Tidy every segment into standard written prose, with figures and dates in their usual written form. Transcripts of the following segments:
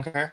Okay. Okay.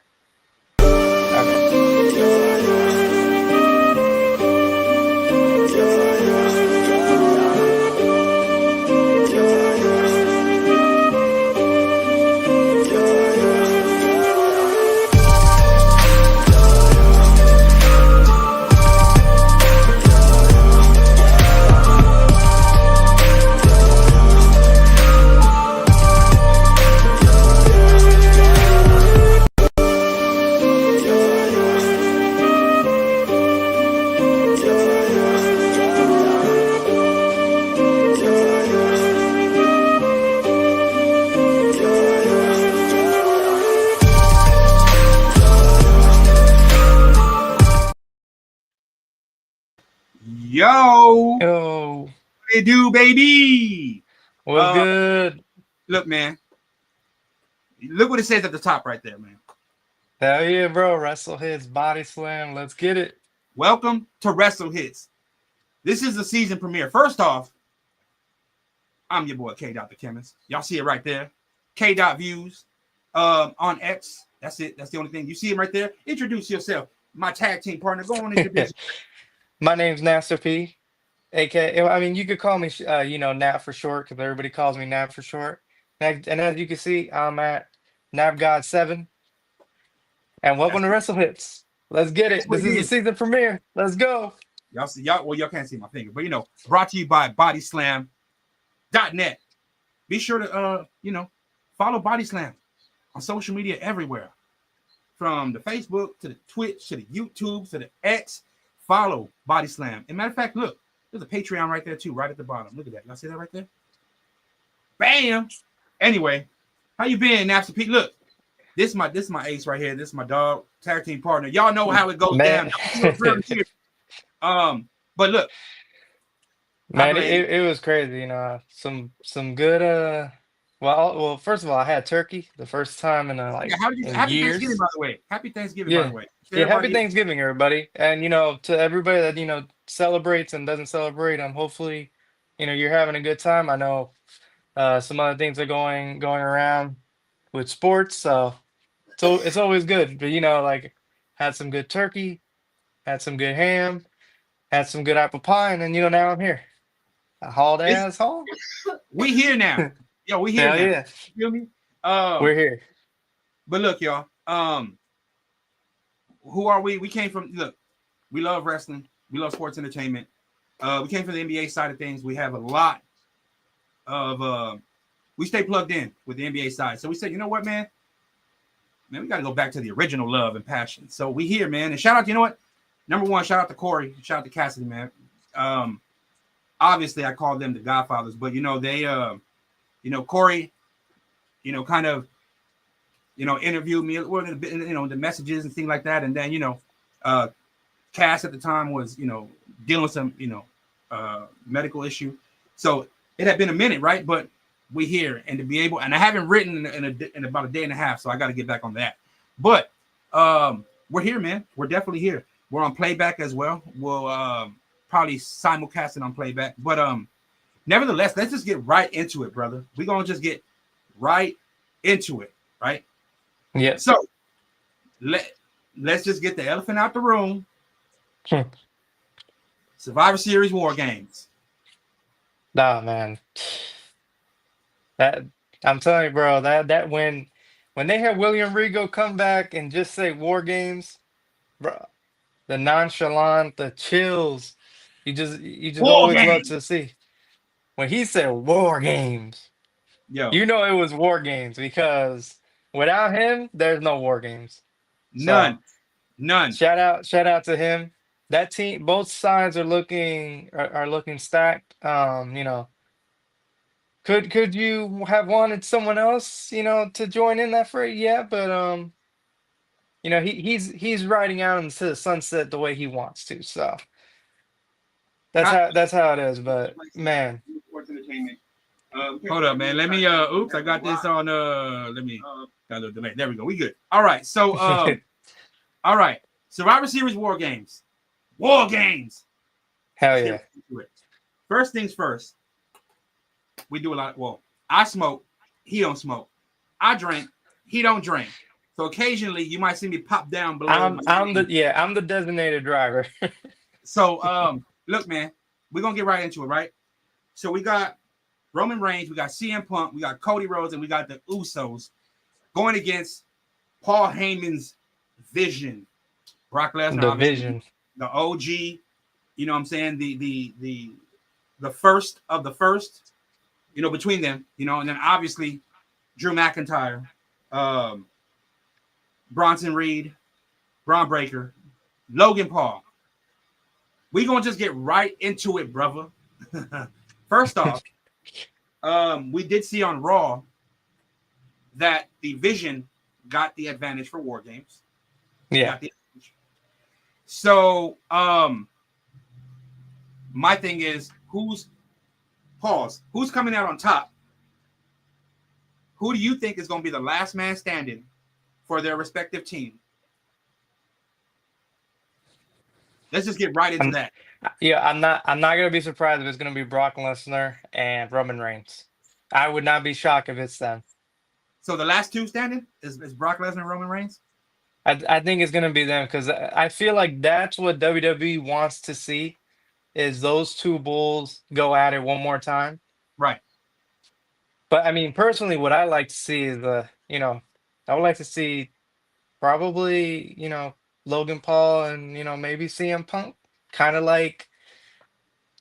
Yo, what Yo, they do, baby? what's Uh, good? Look, man. Look what it says at the top right there, man. Hell yeah, bro. Wrestle Hitz, body slam. Let's get it. Welcome to Wrestle Hitz. This is the season premiere. First off, I'm your boy K. Dot the Chemist. Y'all see it right there. K. Dot Views on X. That's it. That's the only thing. You see him right there. Introduce yourself. My tag team partner. Go on, introduce. My name's Nasser P. aka, I mean, you could call me, Nap for short, because everybody calls me Nap for short. And as you can see, I'm at Nap God 7. And welcome That's, to Wrestle Hits. Let's get that's it. what This it is the is. season premiere. Let's go. Y'all see, y'all can't see my finger, but brought to you by bodyslam.net. Be sure to follow Body Slam on social media everywhere. From the Facebook to the Twitch to the YouTube to the X. Follow Body Slam. And matter of fact, look, there's a Patreon right there too, right at the bottom. Look at that. Y'all see that right there? Bam. Anyway, how you been, Napster Pete? Look, this is my ace right here. This is my dog, tag team partner. Y'all know how it goes Man, down. But look, I man, blame. it was crazy, some good well, first of all, I had turkey the first time in Yeah, how did you? in Happy Thanksgiving, years. by the way. Happy Thanksgiving, by Yeah. the way. To Yeah, happy everybody, Thanksgiving, everybody. And to everybody that, celebrates and doesn't celebrate, hopefully, you're having a good time. I know some other things are going around with sports, so it's always good. But like had some good turkey, had some good ham, had some good apple pie, and then now I'm here. A hauled it's ass home. we here now. Yo, we here Hell now. yeah. You feel me? We're here. But look, y'all. Who are we? We came from. Look, we love wrestling. We love sports entertainment. We came from the NBA side of things. We have a lot of. We stay plugged in with the NBA side. So we said, you know what, man? Man, we got to go back to the original love and passion. So we here, man. And shout out, you know what? Number one, shout out to Corey. Shout out to Cassidy, man. Obviously, I call them the Godfathers, but they, Corey, kind of interviewed me, the messages and things like that. And then, Cass at the time was, dealing with some, medical issue. So it had been a minute, right? But we here, and to be able, and I haven't written in about a day and a half, so I got to get back on that. But we're here, man. We're definitely here. We're on playback as well. We'll probably simulcast it on playback. But nevertheless, let's just get right into it, brother. We're gonna just get right into it, right? Yeah. So let's just get the elephant out the room. Survivor Series War Games. Nah, man. That I'm telling you, bro, that when they had William Regal come back and just say War Games, bro, the nonchalant, the chills, you just War always love Games. to see. When he said War Games, Yo, it was War Games because without him, there's no War Games. So none. None. shout out to him. That team, both sides are looking stacked. Could you have wanted someone else, to join in that fray? Yeah, but he's riding out into the sunset the way he wants to. So I, that's how it is. But man, Sports entertainment. Hold up, man. Let me oops, I got this on let me got a little delay. There we go. We good. All right. So all right. Survivor Series War Games. War Games. hell Let's yeah. get into it. First things first. We do a lot. Well, I smoke. He don't smoke. I drink. He don't drink. So occasionally you might see me pop down below my screen. I'm the designated driver. So look, man, we're gonna get right into it, right? So we got Roman Reigns, we got CM Punk, we got Cody Rhodes, and we got the Usos going against Paul Heyman's Vision. Brock Lesnar, obviously Division. the OG. You know what I'm saying? The first of the first. You know, between them. You know, and then obviously Drew McIntyre, Bronson Reed, Braun Breaker, Logan Paul. We gonna just get right into it, brother. First off, we did see on Raw that the Vision got the advantage for War Games. Yeah. So, my thing is, who's coming out on top? Who do you think is going to be the last man standing for their respective team? Let's just get right into that. Yeah, I'm not gonna be surprised if it's gonna be Brock Lesnar and Roman Reigns. I would not be shocked if it's them. So the last two standing is Brock Lesnar and Roman Reigns? I think it's gonna be them because I feel like that's what WWE wants to see is those two bulls go at it one more time. Right. But I mean, personally, what I like to see is I would like to see probably, Logan Paul and, maybe CM Punk kind of like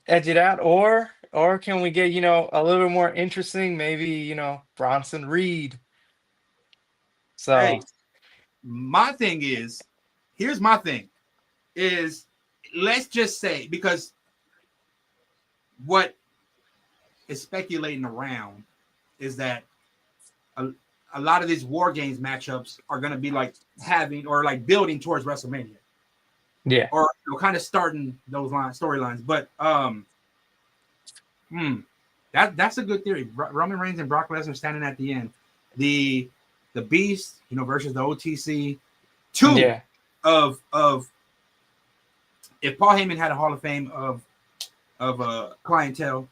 edge it out, or can we get, a little bit more interesting, maybe, Bronson Reed. Hey, So my thing is, here's my thing, is let's just say, because what is speculating around is that a lot of these War Games matchups are going to be like having or like building towards WrestleMania. yeah. Or kind of starting those storylines. But that's a good theory. Roman Reigns and Brock Lesnar standing at the end. The Beast, versus the OTC. Two Yeah. of if Paul Heyman had a Hall of Fame of clientele,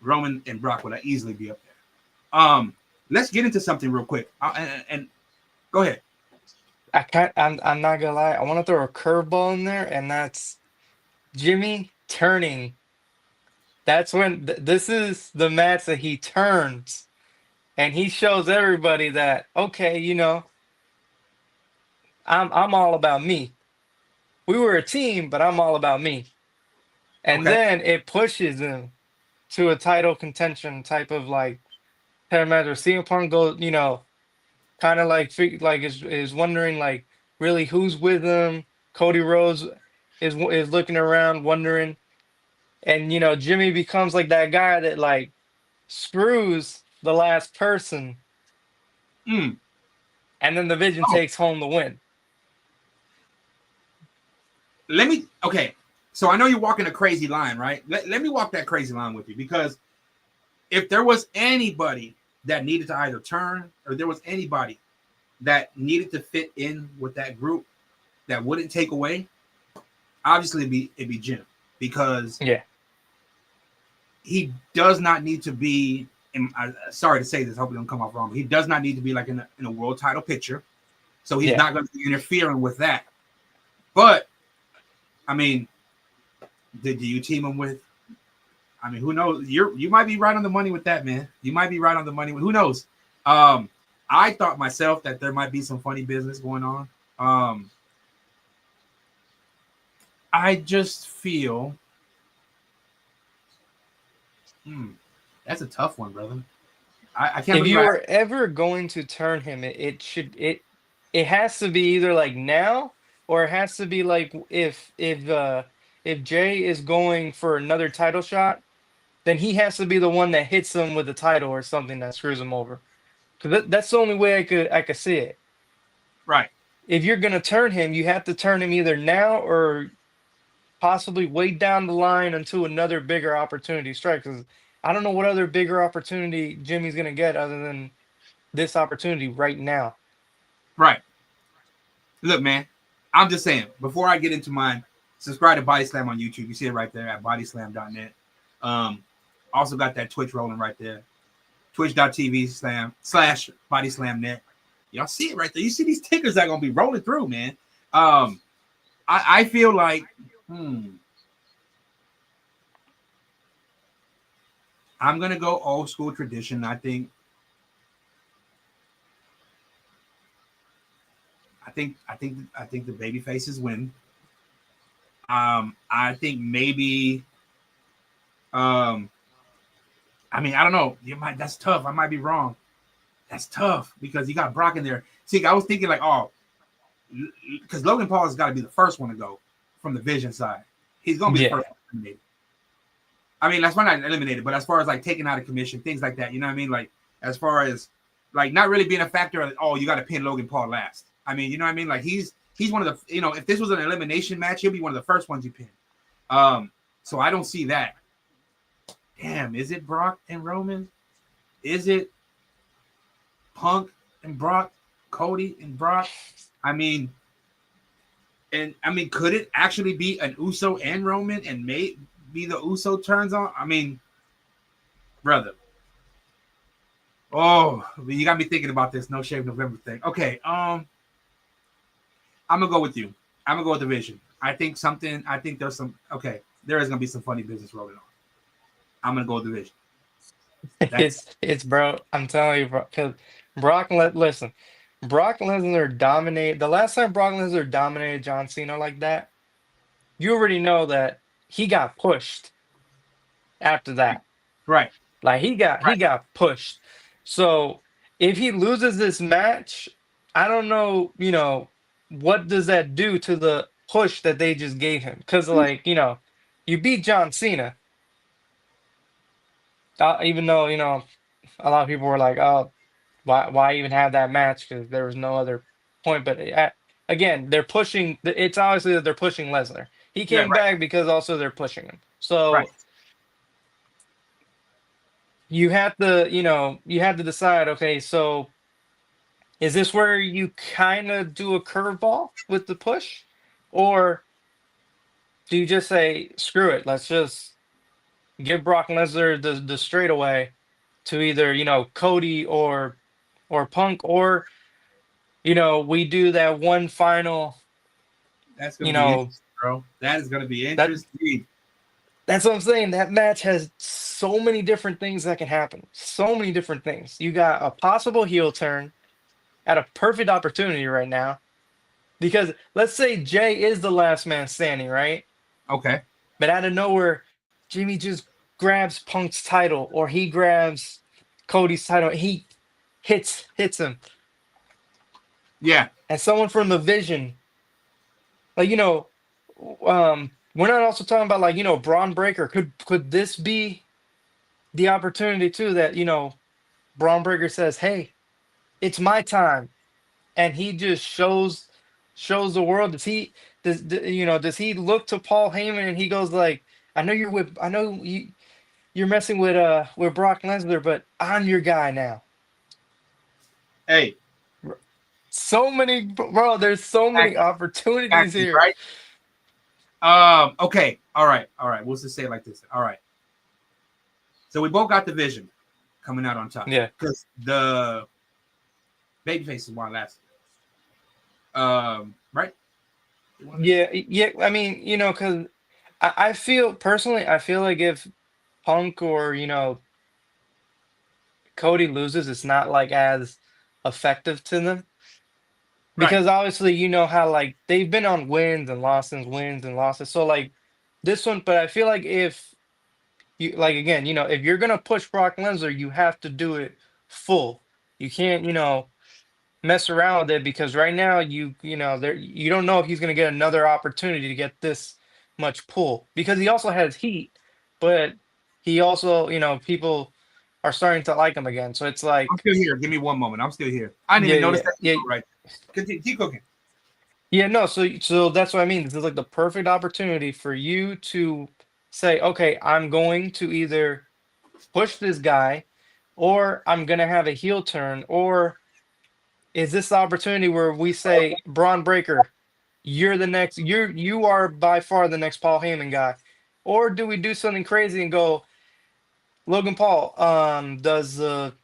Roman and Brock would easily be up there. Let's get into something real quick. And go ahead. I'm not gonna lie. I want to throw a curveball in there, and that's Jimmy turning. That's when this is the match that he turns, and he shows everybody that okay, I'm all about me. We were a team, but I'm all about me. And Okay. then it pushes him to a title contention type of like match where CM Punk goes, kind of like is wondering like really who's with him. Cody Rhodes is looking around, wondering, and Jimmy becomes like that guy that like screws the last person, Mm. and then the Vision Oh, takes home the win. okay. So I know you're walking a crazy line, right? Let me walk that crazy line with you, because if there was anybody that needed to either turn, or there was anybody that needed to fit in with that group that wouldn't take away, obviously it'd be Jim, because Yeah, he does not need to be. And sorry to say this, hope it don't come off wrong. But he does not need to be like in a world title picture, so he's yeah. not going to be interfering with that. But I mean, do you team him with? I mean, who knows? You might be right on the money with that, man. You might be right on the money with. Who knows? I thought myself that there might be some funny business going on. I just feel. That's a tough one, brother. I can't If believe you are ever going to turn him, it has to be either like now, or it has to be like if Jay is going for another title shot, then he has to be the one that hits him with the title or something that screws him over. Because that's the only way I could see it. right. If you're gonna turn him, you have to turn him either now or possibly way down the line until another bigger opportunity strikes. 'Cause I don't know what other bigger opportunity Jimmy's gonna get other than this opportunity right now. Right. Look, man, I'm just saying, before I get into mine, subscribe to Body Slam on YouTube. You see it right there at bodyslam.net. Also got that Twitch rolling right there. Twitch.tv/bodyslamnet. Y'all see it right there. You see these tickers that are gonna be rolling through, man. Um, I feel like, I'm gonna go old school tradition. I think the baby faces win. I think maybe, um, I mean, I don't know. You might That's tough. I might be wrong. That's tough because you got Brock in there. See, I was thinking like, oh, because Logan Paul has got to be the first one to go from the Vision side. He's gonna be the Yeah. first one eliminated. I mean, that's why not eliminated, but as far as like taking out of commission, things like that, you know what I mean? Like as far as like not really being a factor of, oh, you got to pin Logan Paul last. I mean, you know what I mean? Like he's one of the, if this was an elimination match, he'll be one of the first ones you pin. So I don't see that. Damn, is it Brock and Roman? Is it Punk and Brock? Cody and Brock? I mean, could it actually be an Uso and Roman and maybe the Uso turns on? I mean, brother. Oh, you got me thinking about this No Shave November thing. Okay, I'm gonna go with you. I'm gonna go with the Vision. I think there's some. Okay, there is gonna be some funny business rolling on. I'm gonna go with the Vision. That's It's bro. I'm telling you, bro. Because listen, Brock Lesnar dominated the last time Brock Lesnar dominated John Cena like that. You already know that he got pushed after that. right. Like he got pushed. So if he loses this match, I don't know. What does that do to the push that they just gave him? Because like you beat John Cena, even though a lot of people were like, oh. Why even have that match? Because there was no other point. But again, they're pushing. It's obviously that they're pushing Lesnar. He Yeah, came right, back because also they're pushing him. right. So you have to decide. Okay, so is this where you kind of do a curveball with the push, or do you just say screw it? Let's just give Brock Lesnar the straightaway to either Cody or Punk, or we do that one final. That's gonna You be know interesting, bro. That is gonna be that interesting. that's what I'm saying. That match has so many different things that can happen. So many different things. You got a possible heel turn at a perfect opportunity right now. Because let's say Jay is the last man standing, right? Okay. But out of nowhere, Jimmy just grabs Punk's title, or he grabs Cody's title. He hits him, Yeah. and someone from the Vision, like we're not also talking about like Braun Breaker. Could this be the opportunity too that Braun Breaker says, "Hey, it's my time," and he just shows the world. Does he look to Paul Heyman and he goes like, I know you're messing with Brock Lesnar, but I'm your guy now." Hey, So many, bro. There's so many exactly, opportunities exactly, here. right. Okay. All right. All right. We'll just say it like this. All right. So we both got the Vision coming out on top Yeah, because the babyface is one last. Right. yeah, yeah. I mean, because I feel personally, I feel like if Punk or Cody loses, it's not like as effective to them Right. because obviously how like they've been on wins and losses. So like this one, but I feel like if you like again, if you're gonna push Brock Lesnar, you have to do it full. You can't, mess around with it because right now there you don't know if he's gonna get another opportunity to get this much pull because he also has heat, but he also, people are starting to like him again. So it's I'm like, still here. Give me one moment. I'm still here. I didn't yeah, even notice yeah, that. yeah. Right. Continue. Keep cooking. Yeah, no, so that's what I mean. This is like the perfect opportunity for you to say, okay, I'm going to either push this guy or I'm gonna have a heel turn, or is this the opportunity where we say, Braun Breaker, you are by far the next Paul Heyman guy? Or do we do something crazy and go, Logan Paul, does a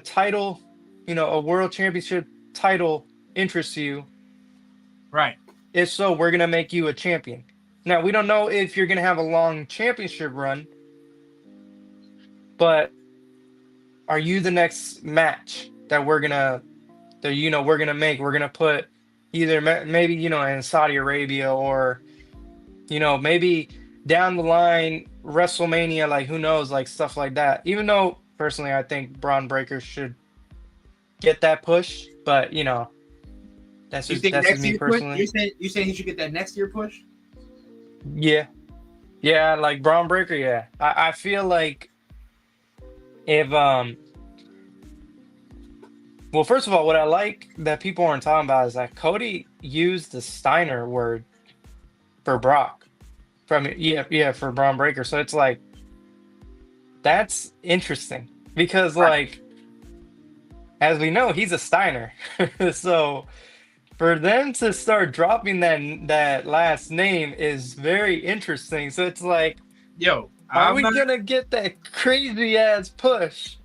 title a world championship title interests you, Right. if so, we're gonna make you a champion. Now we don't know if you're gonna have a long championship run, but are you the next match that we're gonna make? We're gonna put either maybe in Saudi Arabia, or maybe down the line WrestleMania, like who knows, like stuff like that. Even though personally I think Braun Breaker should get that push, but that's You just think that's just next me year push? personally. You saying he should get that next year push? Yeah, yeah, like Braun Breaker. Yeah, I feel like if well, first of all, what I like that people aren't talking about is that Cody used the Steiner word for Brock, from yeah, for Braun Breaker. So it's like that's interesting because, Right. like, as we know, he's a Steiner. So for them to start dropping that last name is very interesting. So it's like, Yo, are I'm we not. gonna get that crazy ass push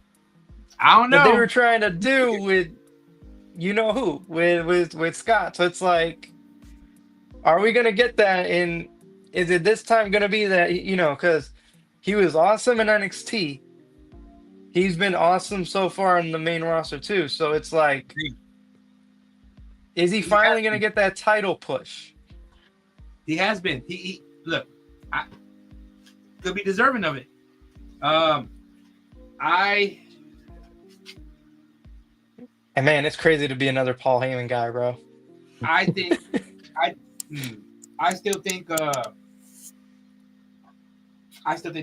I don't that they were know. trying to do with who, with Scott? So it's like, are we gonna get that in? Is it this time gonna be that because he was awesome in NXT. He's been awesome so far in the main roster too. So it's like, is he He has finally gonna been. get that title push? He has been. Look. I could be deserving of it. Um, I And man, it's crazy to be another Paul Heyman guy, bro. I think I I still think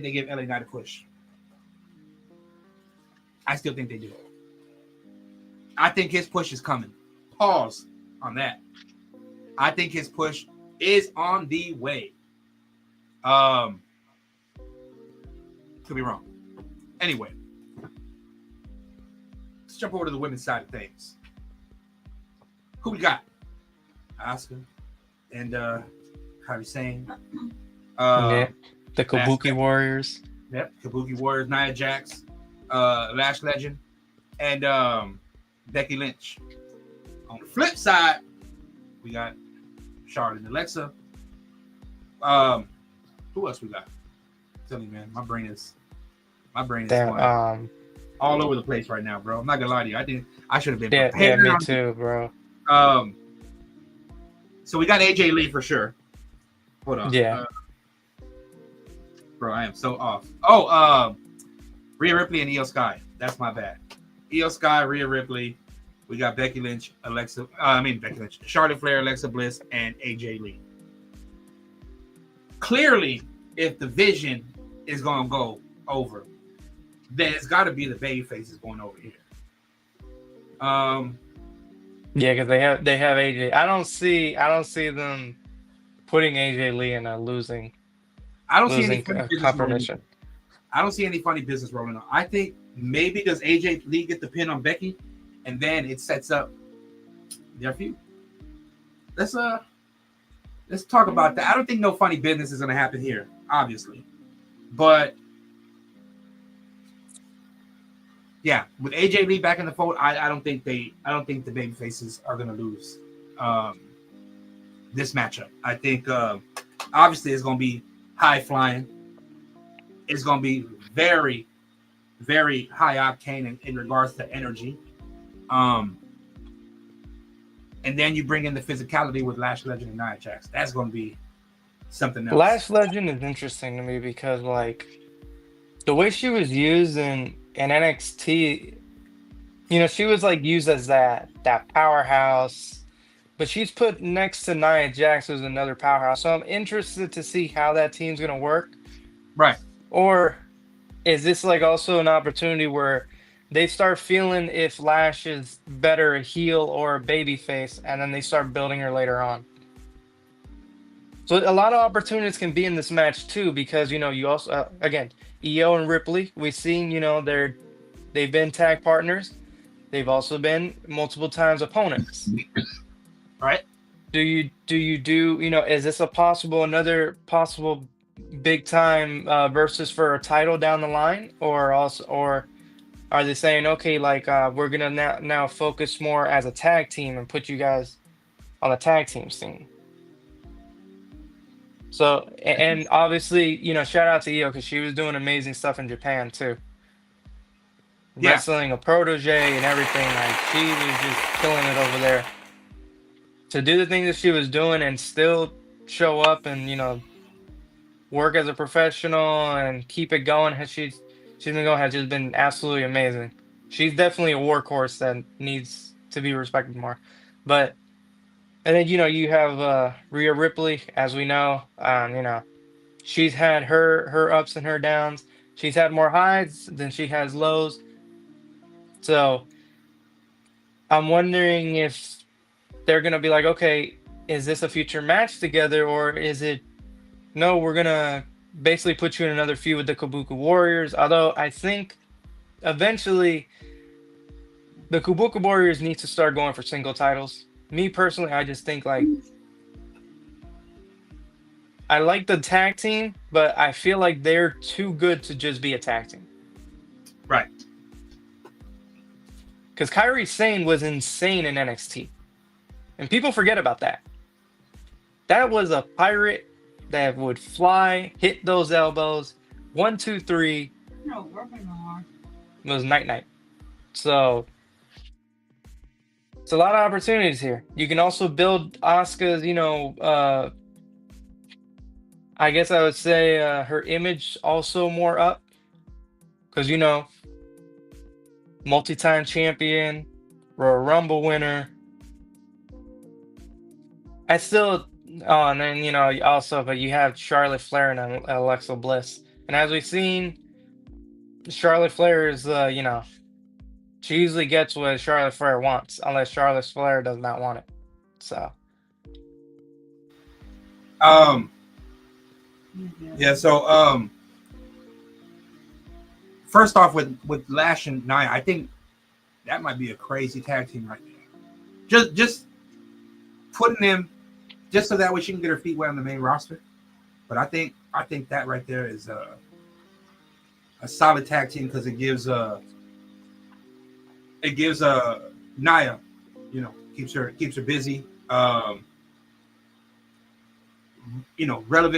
they give LA Knight a push. I still think they do. I think his push is coming. Pause on that. I think his push is on the way. Um, could be wrong. Anyway, let's jump over to the women's side of things. Who we got? Asuka and Kairi Sane. Yeah, the Kabuki Asuka. Warriors. Yep, Kabuki Warriors, Nia Jax, Lash Legend, and Becky Lynch. On the flip side, we got Charlotte and Alexa. Who else we got? Tell me, man, my brain is Damn. going all over the place right now, bro. I'm not gonna lie to you. I think I should have been Yeah, prepared. me too, bro. So we got AJ Lee for sure. Hold on. Yeah. Bro, I am so off. Oh, Rhea Ripley and Io Sky. That's my bad. Io Sky, Rhea Ripley. We got Becky Lynch, Becky Lynch, Charlotte Flair, Alexa Bliss, and AJ Lee. Clearly, if the vision is gonna go over, then it's got to be the baby faces going over here. Yeah, because they have AJ. I don't see them putting AJ Lee in a losing I don't see any funny business rolling. competition. I don't see any funny business rolling on. I think maybe does AJ Lee get the pin on Becky, and then it sets up their feud. Let's talk about that. I don't think no funny business is gonna happen here, obviously, but yeah, with AJ Lee back in the fold, I don't think the baby faces are gonna lose this matchup. I think obviously it's gonna be high flying. It's gonna be very, very high octane in regards to energy. And then you bring in the physicality with Lash Legend and Nia Jax. That's gonna be something else. Lash Legend is interesting to me because, like, the way she was used in NXT, she was like used as that powerhouse, but she's put next to Nia Jax, who's another powerhouse. So I'm interested to see how that team's gonna work. Right. Or is this like also an opportunity where they start feeling if Lash is better a heel or a baby face, and then they start building her later on? So a lot of opportunities can be in this match too, because you also again, EO and Ripley, we've seen they've been tag partners. They've also been multiple times opponents. Right. Is this another possible big time versus for a title down the line, or Are they saying, okay, like we're gonna now focus more as a tag team and put you guys on the tag team scene? So and obviously, shout out to Io because she was doing amazing stuff in Japan too, Yeah, wrestling a protege and everything. Like she was just killing it over there. To do the things that she was doing and still show up and work as a professional and keep it going, she's been going has just been absolutely amazing. She's definitely a workhorse that needs to be respected more. But and then you have Rhea Ripley, as we know. She's had her ups and her downs. She's had more highs than she has lows. So I'm wondering if they're gonna be like, okay, is this a future match together, or is it no? We're gonna basically put you in another feud with the Kabuki Warriors. Although I think eventually the Kabuki Warriors need to start going for single titles. Me personally, I just think like I like the tag team, but I feel like they're too good to just be a tag team. right. Because Kairi Sane was insane in NXT, and people forget about that. That was a pirate that would fly, hit those elbows. One, two, three was night night. So it's a lot of opportunities here. You can also build Asuka's, I guess I would say her image also more up because multi-time champion, Royal Rumble winner. I still, oh, and then also, but you have Charlotte Flair and Alexa Bliss, and as we've seen, Charlotte Flair is, she usually gets what Charlotte Flair wants, unless Charlotte Flair does not want it. So, Um, yeah. So, first off, with Lash and Nia, I think that might be a crazy tag team right there. Just putting them just so that way she can get her feet wet on the main roster. But I think that right there is a solid tag team because it gives Nia, keeps her busy. Relevant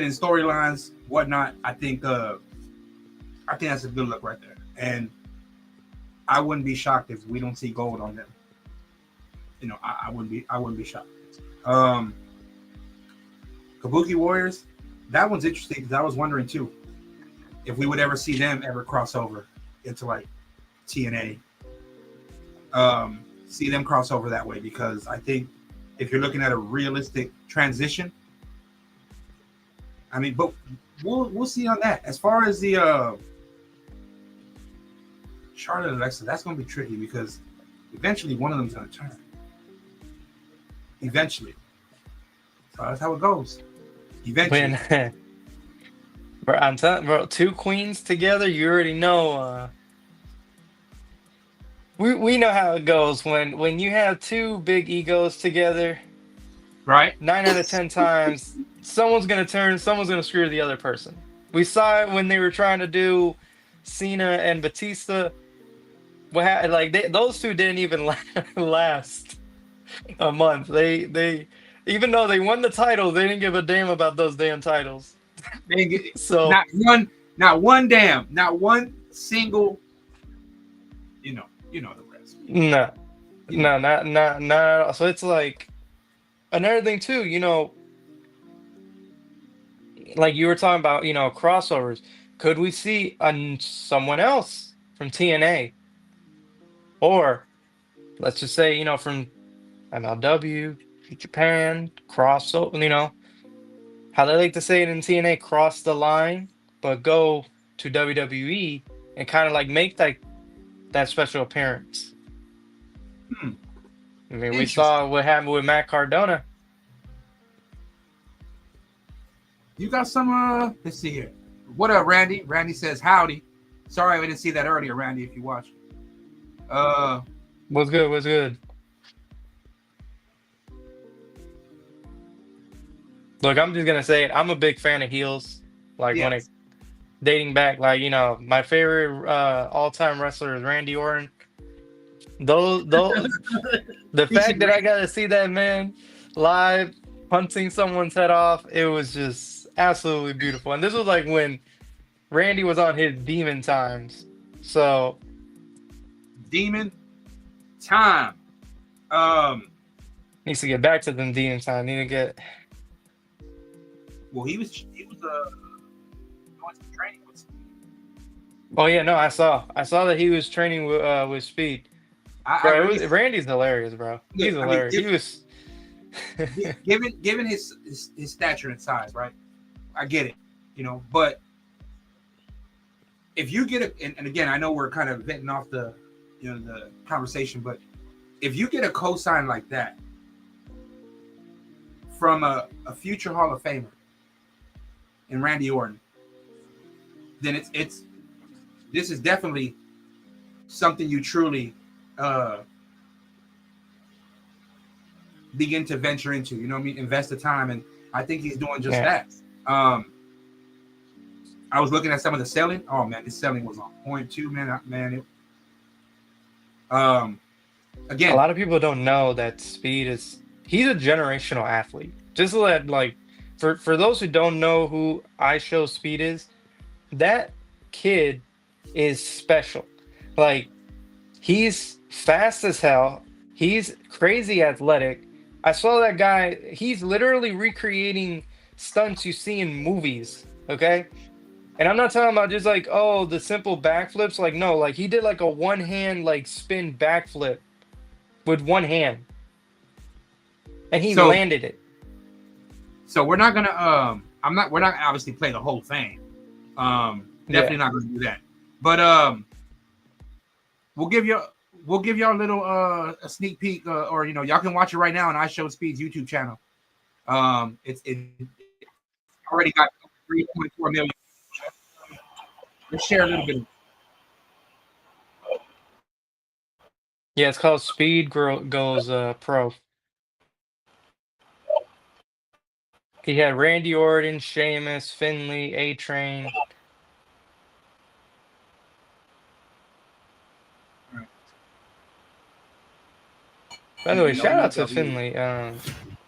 in storylines, whatnot. I think that's a good look right there. And I wouldn't be shocked if we don't see gold on them. I wouldn't be shocked. Um, Kabuki Warriors, that one's interesting because I was wondering too if we would ever see them ever cross over into like TNA. See them cross over that way because I think if you're looking at a realistic transition, I mean, but we'll see on that. As far as the Charlotte and Alexa, that's going to be tricky because eventually one of them's going to turn. Eventually, so that's how it goes. Eventually, when, bro, I'm telling, bro, two queens together, you already know. We know how it goes when you have two big egos together. right? 9 out of 10 times, someone's gonna turn, someone's gonna screw the other person. We saw it when they were trying to do Cena and Batista. Like those two didn't even last a month. They even though they won the title, they didn't give a damn about those damn titles. They get So not one single. The rest. no, You know, no, not at all. So it's like another thing too. Like you were talking about, crossovers. Could we see someone else from TNA, or let's just say, from MLW, Japan, crossover, how they like to say it in TNA, cross the line, but go to WWE and kind of like make that special appearance. hmm, I mean, we interesting. saw what happened with Matt Cardona. You got some. Let's see here. What up, Randy? Randy says howdy. Sorry, I didn't see that earlier, Randy. If you watched. Uh, What's good? What's good? Look, I'm just gonna say it. I'm a big fan of heels. Like when it yes. dating back, like, my favorite all-time wrestler is Randy Orton. Those the He should fact that I got to see that man live punching someone's head off, it was just absolutely beautiful. And this was like when Randy was on his demon times. So demon time. needs to get back to them demon time. Need to get. Well, he was doing some training with. Oh yeah, no, I saw that he was training with Speed. I Bro, really Randy's hilarious, bro. He's look. I mean, hilarious. He was. given his stature and size, right? I get it, but if you get and again, I know we're kind of venting off the the conversation, but if you get a cosign like that from a future Hall of Famer in Randy Orton, then it's this is definitely something you truly begin to venture into. You know what I mean? Invest the time, and I think he's doing just Yeah. that. I was looking at some of the selling. Oh man, this selling was on point too, man. A Again, lot of people don't know that he's a generational athlete. Just like for those who don't know who I Show Speed is, that kid is special. Like, he's fast as hell. He's crazy athletic. I saw that guy, he's literally recreating stunts you see in movies, okay? And I'm not talking about just like, oh, the simple backflips. Like, no, like he did like a one hand like spin backflip with one hand, and he so landed it. we're not gonna we're not gonna obviously play the whole thing. Definitely not gonna do that. But we'll give y'all a little a sneak peek, or y'all can watch it right now on I Show Speed's YouTube channel. It already got 3.4 million. Let's share a little bit. Yeah, it's called Speed Goes Pro. He had Randy Orton, Sheamus, Finley, A-Train. By the way, shout out to Finley.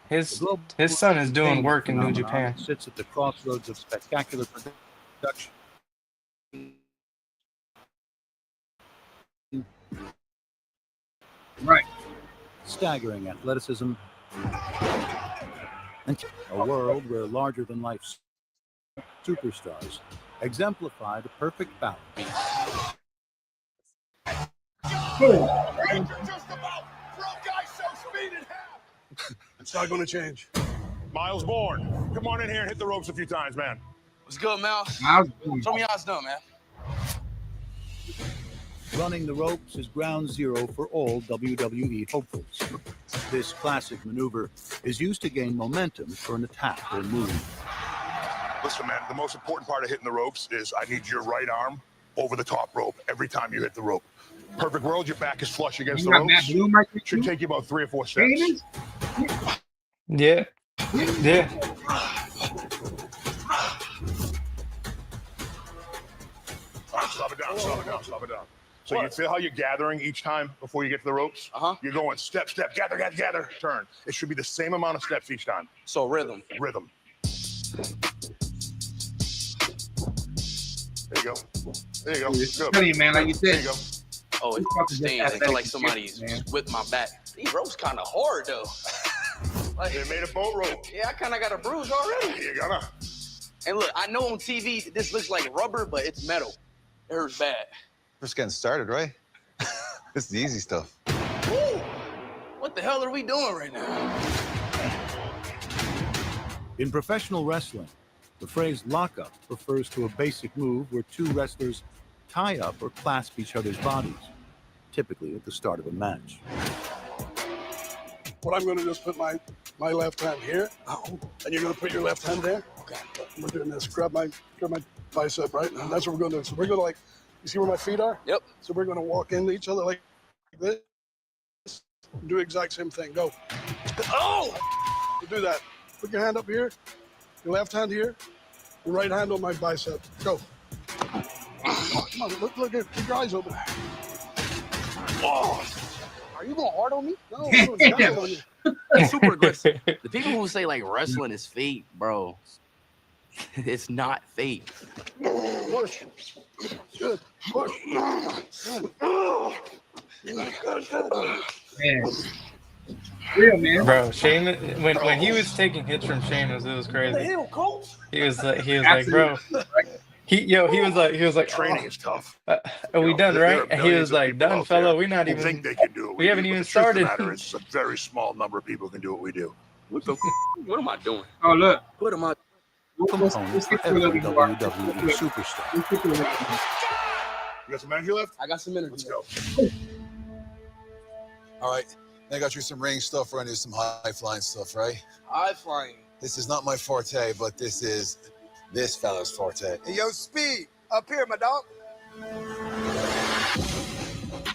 His son is doing work in New Japan. Sits at the crossroads of spectacular production. Right. Staggering athleticism. And a world where larger-than-life superstars exemplify the perfect balance. It's not going to change. Miles Bourne, come on in here and hit the ropes a few times, man. What's good, Miles? Show me how it's done, man. Running the ropes is ground zero for all WWE hopefuls. This classic maneuver is used to gain momentum for an attack or move. Listen, man, the most important part of hitting the ropes is I need your right arm over the top rope every time you hit the rope. Perfect world, your back is flush against the ropes. Should take you about 3 or 4 steps. Yeah. Yeah. Stop it down. So you feel how you're gathering each time before you get to the ropes? Uh-huh. You're going step, gather, turn. It should be the same amount of steps each time. So rhythm. Rhythm. There you go. Good. Tell you, man, like you There said. you go. Oh, it stings. I feel like somebody's whipped my back. These ropes kind of hard, though. Like, They made a boat rope. yeah, I kind of got a bruise already. You gotta. And look, I know on TV this looks like rubber, but it's metal. It hurts bad. Just getting started, right? This is the easy stuff. Woo! What the hell are we doing right now? In professional wrestling, the phrase lockup refers to a basic move where two wrestlers tie up or clasp each other's bodies, typically at the start of a match. What I'm going to do is put my left hand here, and you're going to put your left hand there. Okay. We're doing this. Grab my bicep, right? And that's what we're going to do. So we're going to, like, you see where my feet are? Yep. So we're going to walk into each other like this. Do the exact same thing. Go. Oh! Do that. Put your hand up here. Your left hand here. Your right hand on my bicep. Go. Come on, look, keep your eyes open. Oh, are you going hard on me? No, It's super aggressive. The people who say like wrestling is fake, bro, it's not fake. Push. Good. Push. Man. Real, man. Bro, Sheamus, when he was taking hits from Sheamus, it was crazy. He was like, bro, he was like, Training is tough. are we done, right? And he was like, done, fella. We think they can do it. We haven't even The truth of the started. matter is, a very small number of people can do what we do. What the? What am I doing? Oh, look. What am I? Component for every WWE superstar. You got some energy left? I got some energy. Let's go. All right, I got you some ring stuff, running some high flying stuff, right? High flying. This is not my forte, but this is this fella's forte. Hey, yo, Speed, up here, my dog.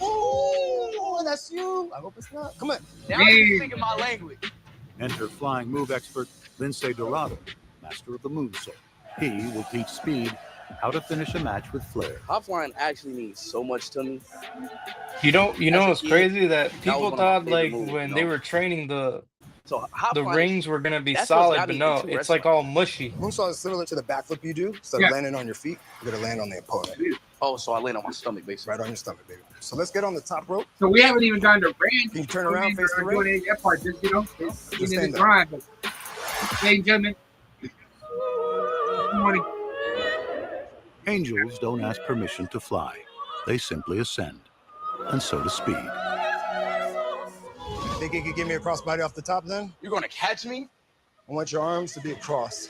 Ooh, that's you. I hope it's not. Come on. Now you're speaking my language. Enter flying move expert Lince Dorado, master of the moonsault. He will teach Speed how to finish a match with flair. High flying actually means so much to me. You know what's crazy that people one of my thought favorite like moves, when you they know? were training the High-flying, rings were gonna be that's what's solid, got but me no, into it's like all mushy. Moonsault is similar to the backflip you do. Instead of landing on your feet, you're going to land on the opponent. Oh, so I land on my stomach, basically. Right on your stomach, baby. So let's get on the top rope. So we haven't even gotten to Randy. Can you turn around, face the ring? That part, just, you know, it's in stand the up. grind. But, ladies and gentlemen, Angels don't ask permission to fly. They simply ascend. And so does Speed. Think you could give me a crossbody off the top then? You're going to catch me? I want your arms to be across.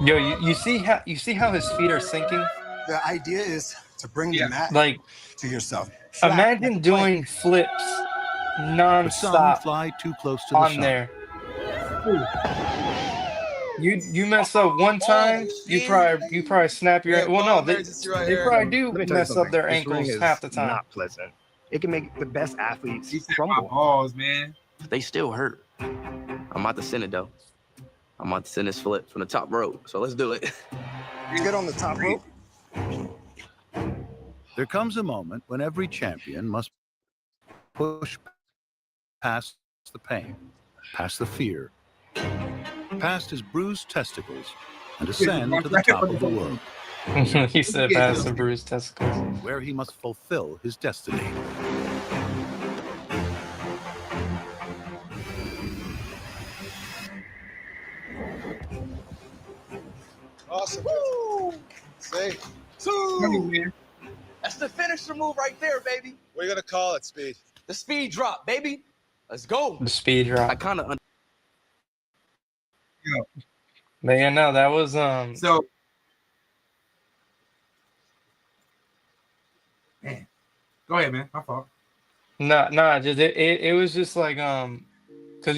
Yo, you see how his feet are sinking? The idea is to bring the mat Like, to yourself. Flat, imagine like a doing flips But some nonstop fly too close to the on sun. there. You mess up one time, you probably snap your. Well, no, they probably do mess up their ankles half the time. Not pleasant. It can make the best athletes my crumble. balls, man. They still hurt. I'm about to send it, though. I'm about to send this flip from the top rope. So let's do it. You get on the top rope. There comes a moment when every champion must push past the pain, past the fear, past his bruised testicles, and ascend to the top of the world, He said past the bruised testicles. where he must fulfill his destiny. Awesome. See? That's the finisher move right there, baby. What are you gonna call it, Speed? The speed drop, baby. Let's go. The speed I drop. kind of But yeah, no, that was So, man, go ahead, man. My fault. nah, just it was just like because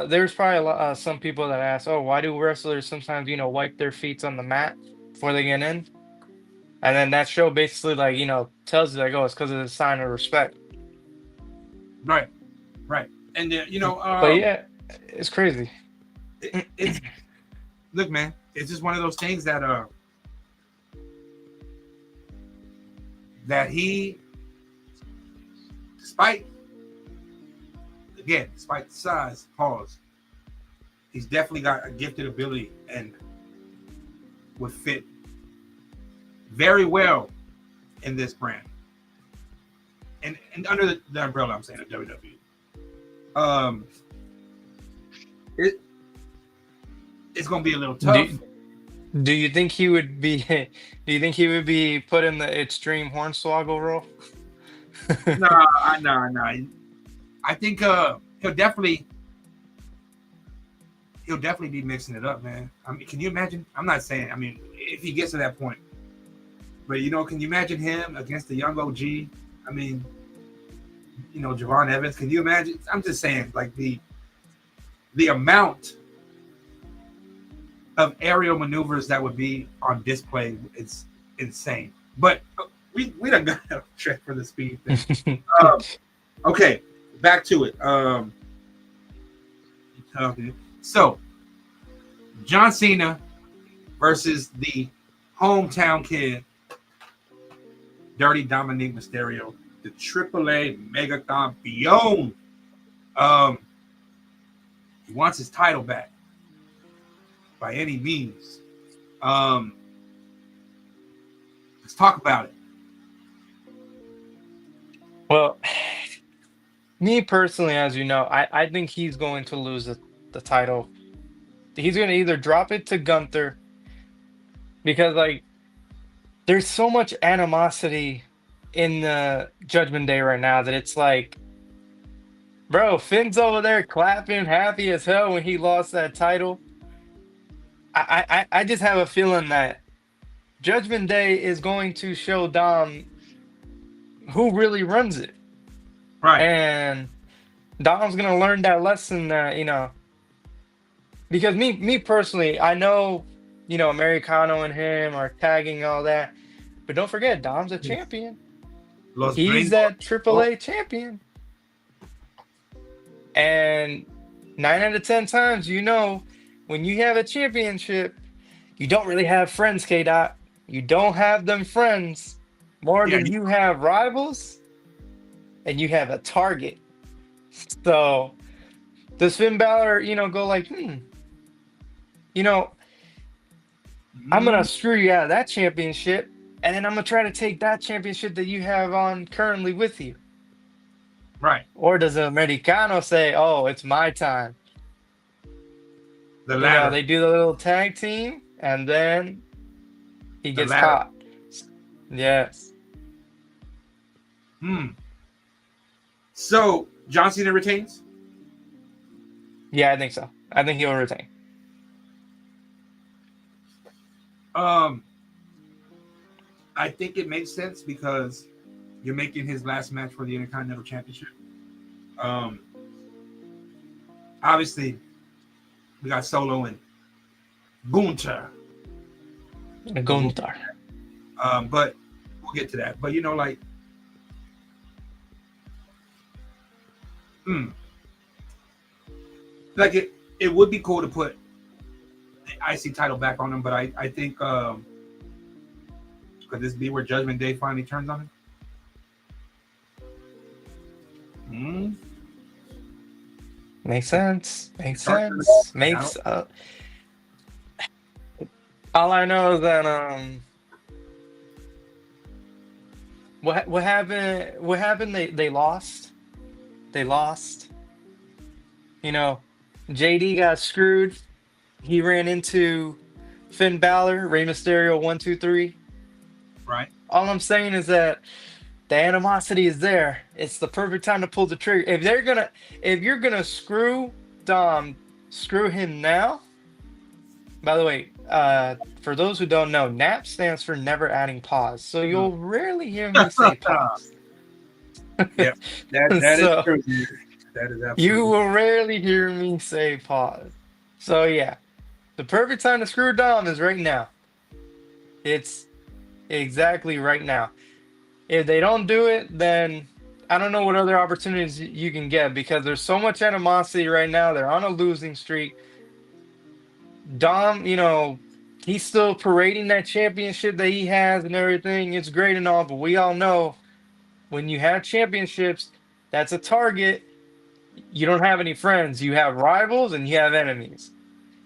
there's probably some people that ask, oh, why do wrestlers sometimes wipe their feet on the mat before they get in? And then that show basically like tells you like, oh, it's because it's a sign of respect. Right. And But yeah, it's crazy. it's look, man, it's just one of those things that he, despite the size, he's definitely got a gifted ability and would fit very well in this brand and under the umbrella, I'm saying, of WWE. It's gonna be a little tough. Do you think he would be? Do you think he would be put in the extreme hornswoggle role? No. I think he'll definitely be mixing it up, man. I mean, can you imagine? I'm not saying. I mean, if he gets to that point, but can you imagine him against the young OG? I mean, Javon Evans. Can you imagine? I'm just saying, like the amount of aerial maneuvers that would be on display, it's insane. But we done got a track for the speed thing. Okay, back to it. Okay. So John Cena versus the hometown kid, Dirty Dominic Mysterio, the AAA Mega Campeon. He wants his title back by any means. Let's talk about it. Well, me personally, as you know, I think he's going to lose the title. He's going to either drop it to Gunther because, like, there's so much animosity in the Judgment Day right now that it's like, bro, Finn's over there clapping, happy as hell when he lost that title. I just have a feeling that Judgment Day is going to show Dom who really runs it. Right. And Dom's gonna learn that lesson that, because me personally, I know, Americano and him are tagging all that, but don't forget, Dom's a champion. He's that AAA champion. And 9 out of 10 times, when you have a championship, you don't really have friends, K-Dot. You don't have them friends more than you have rivals, and you have a target. So does Finn Balor, go like, I'm gonna screw you out of that championship, and then I'm gonna try to take that championship that you have on currently with you. Right. Or does the Americano say, oh, it's my time? The latter. They do the little tag team, and then he gets caught. Yes. So John Cena retains? Yeah, I think so. I think he'll retain. I think it makes sense because you're making his last match for the Intercontinental Championship. Obviously, we got Solo and Gunther. But we'll get to that. But like it would be cool to put the IC title back on him, but I think could this be where Judgment Day finally turns on him? Makes sense. All I know is that what happened, they lost. JD got screwed. He ran into Finn Balor, Rey Mysterio, 1, 2, 3. Right. All I'm saying is that the animosity is there. It's the perfect time to pull the trigger. If you're gonna screw Dom, screw him now. By the way, for those who don't know, NAP stands for never adding pause. So you'll rarely hear me say pause. Yeah, that is true. That is absolutely. You will rarely hear me say pause. So yeah, the perfect time to screw Dom is right now. It's exactly right now. If they don't do it, then I don't know what other opportunities you can get because there's so much animosity right now. They're on a losing streak. Dom, he's still parading that championship that he has and everything. It's great and all, but we all know when you have championships, that's a target. You don't have any friends. You have rivals and you have enemies.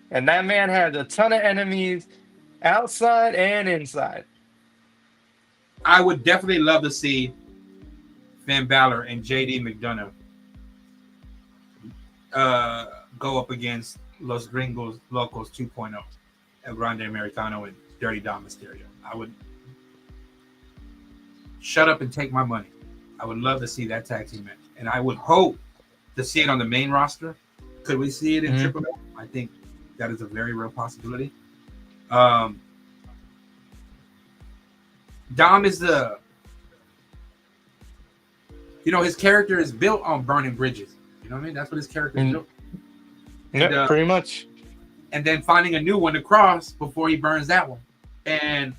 And that man has a ton of enemies outside and inside. I would definitely love to see Finn Balor and JD McDonough go up against Los Gringos Locos 2.0 and Grande Americano and Dirty Dom Mysterio. I would shut up and take my money. I would love to see that tag team match. And I would hope to see it on the main roster. Could we see it in Triple A? I think that is a very real possibility. Dom is his character is built on burning bridges. You know what I mean? That's what his character is built. Yeah, pretty much. And then finding a new one to cross before he burns that one. And,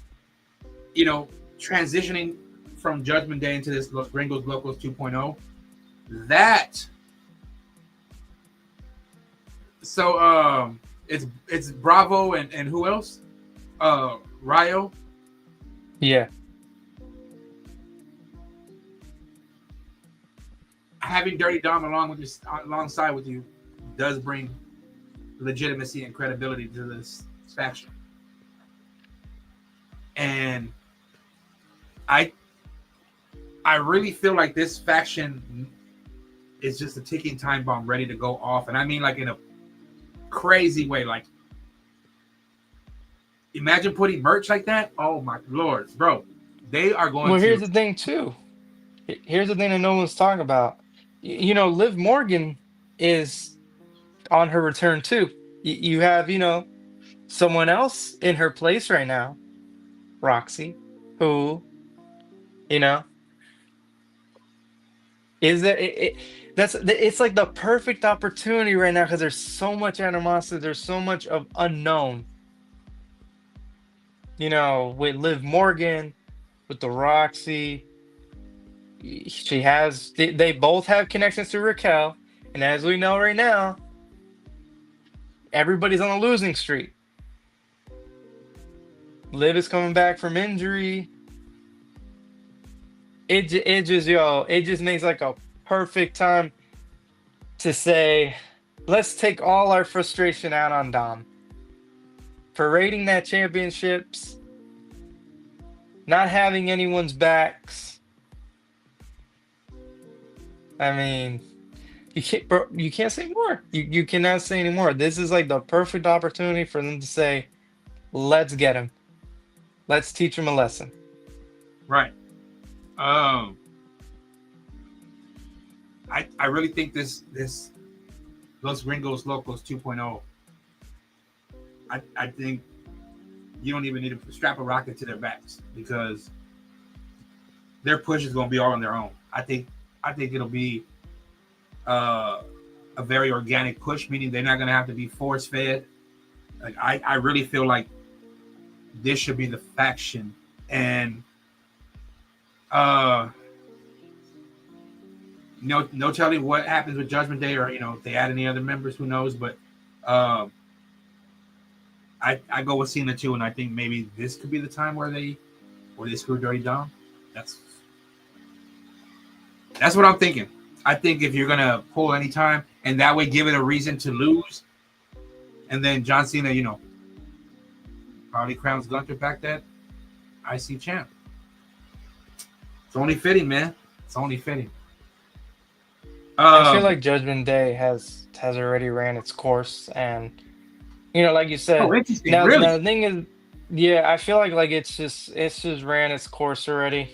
transitioning from Judgment Day into this Los Gringos Locos 2.0. So it's Bravo and who else? Ryo. Yeah. Having Dirty Dom alongside with you does bring legitimacy and credibility to this faction. And I really feel like this faction is just a ticking time bomb ready to go off. And I mean like in a crazy way. Like imagine putting merch like that. Oh my lord, bro. They are going Well, to. here's the thing too. Here's the thing that no one's talking about. You know, Liv Morgan is on her return too. You have, you know, someone else in her place right now, Roxy, who, you know, is that it's like the perfect opportunity right now because there's so much animosity, there's so much of unknown. You know, with Liv Morgan, with the Roxy, they both have connections to Raquel, and as we know right now, everybody's on a losing streak. Liv is coming back from injury. It just makes like a perfect time to say, let's take all our frustration out on Dom. Parading that championships, not having anyone's backs. I mean, you can't say more. You cannot say anymore. This is like the perfect opportunity for them to say, let's get him. Let's teach him a lesson. Right. I really think this Los Gringos Locos 2.0. I think you don't even need to strap a rocket to their backs because their push is going to be all on their own. I think it'll be a very organic push, meaning they're not going to have to be force fed. Like I really feel like this should be the faction, and no telling what happens with Judgment Day, or if they add any other members, who knows? But I go with Cena too, and I think maybe this could be the time where they screw Dirty Dom. That's what I'm thinking. I think if you're gonna pull any time, and that way give it a reason to lose, and then John Cena, probably crowns Gunther back that IC champ. It's only fitting, man. It's only fitting. I feel like Judgment Day has already ran its course, and like you said, now the thing is, yeah, I feel like it's just ran its course already.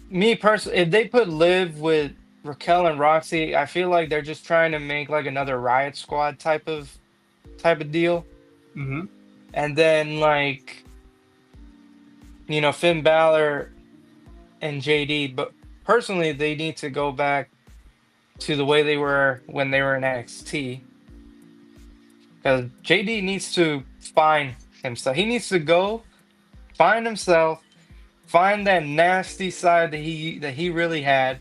Me personally, if they put Liv with Raquel and Roxy, I feel like they're just trying to make like another Riot Squad type of deal. Mm-hmm. And then Finn Balor and JD, but personally they need to go back to the way they were when they were in NXT, because JD needs to find himself. He needs to go find himself, find that nasty side that he really had.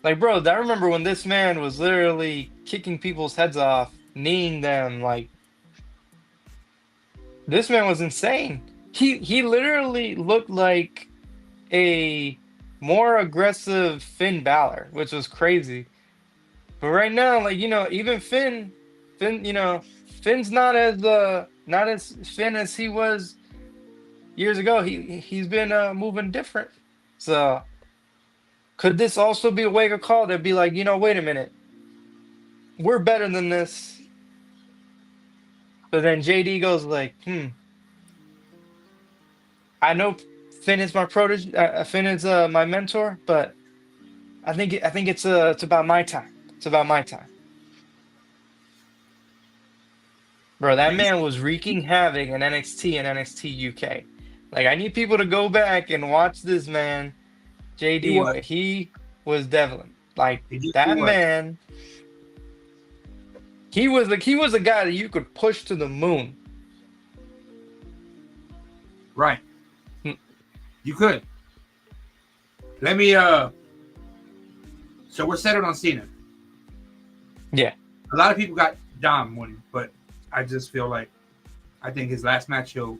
Like, bro, I remember when this man was literally kicking people's heads off, kneeing them. Like, this man was insane. He literally looked like a more aggressive Finn Balor, which was crazy. But right now, even Finn, Finn's not as Finn as he was years ago. He's been moving different. So could this also be a wake-up call? They'd be like, wait a minute, we're better than this. But then JD goes like, I know Finn is my protege. Finn is my mentor, but I think it's about my time. It's about my time, bro. That man was wreaking havoc in NXT and NXT UK. Like, I need people to go back and watch this man, JD. He was Devlin. Like, that man. He was a guy that you could push to the moon. Right. You could. Let me so we're settled on Cena. Yeah. A lot of people got Dom winning, but I just feel like I think his last match he'll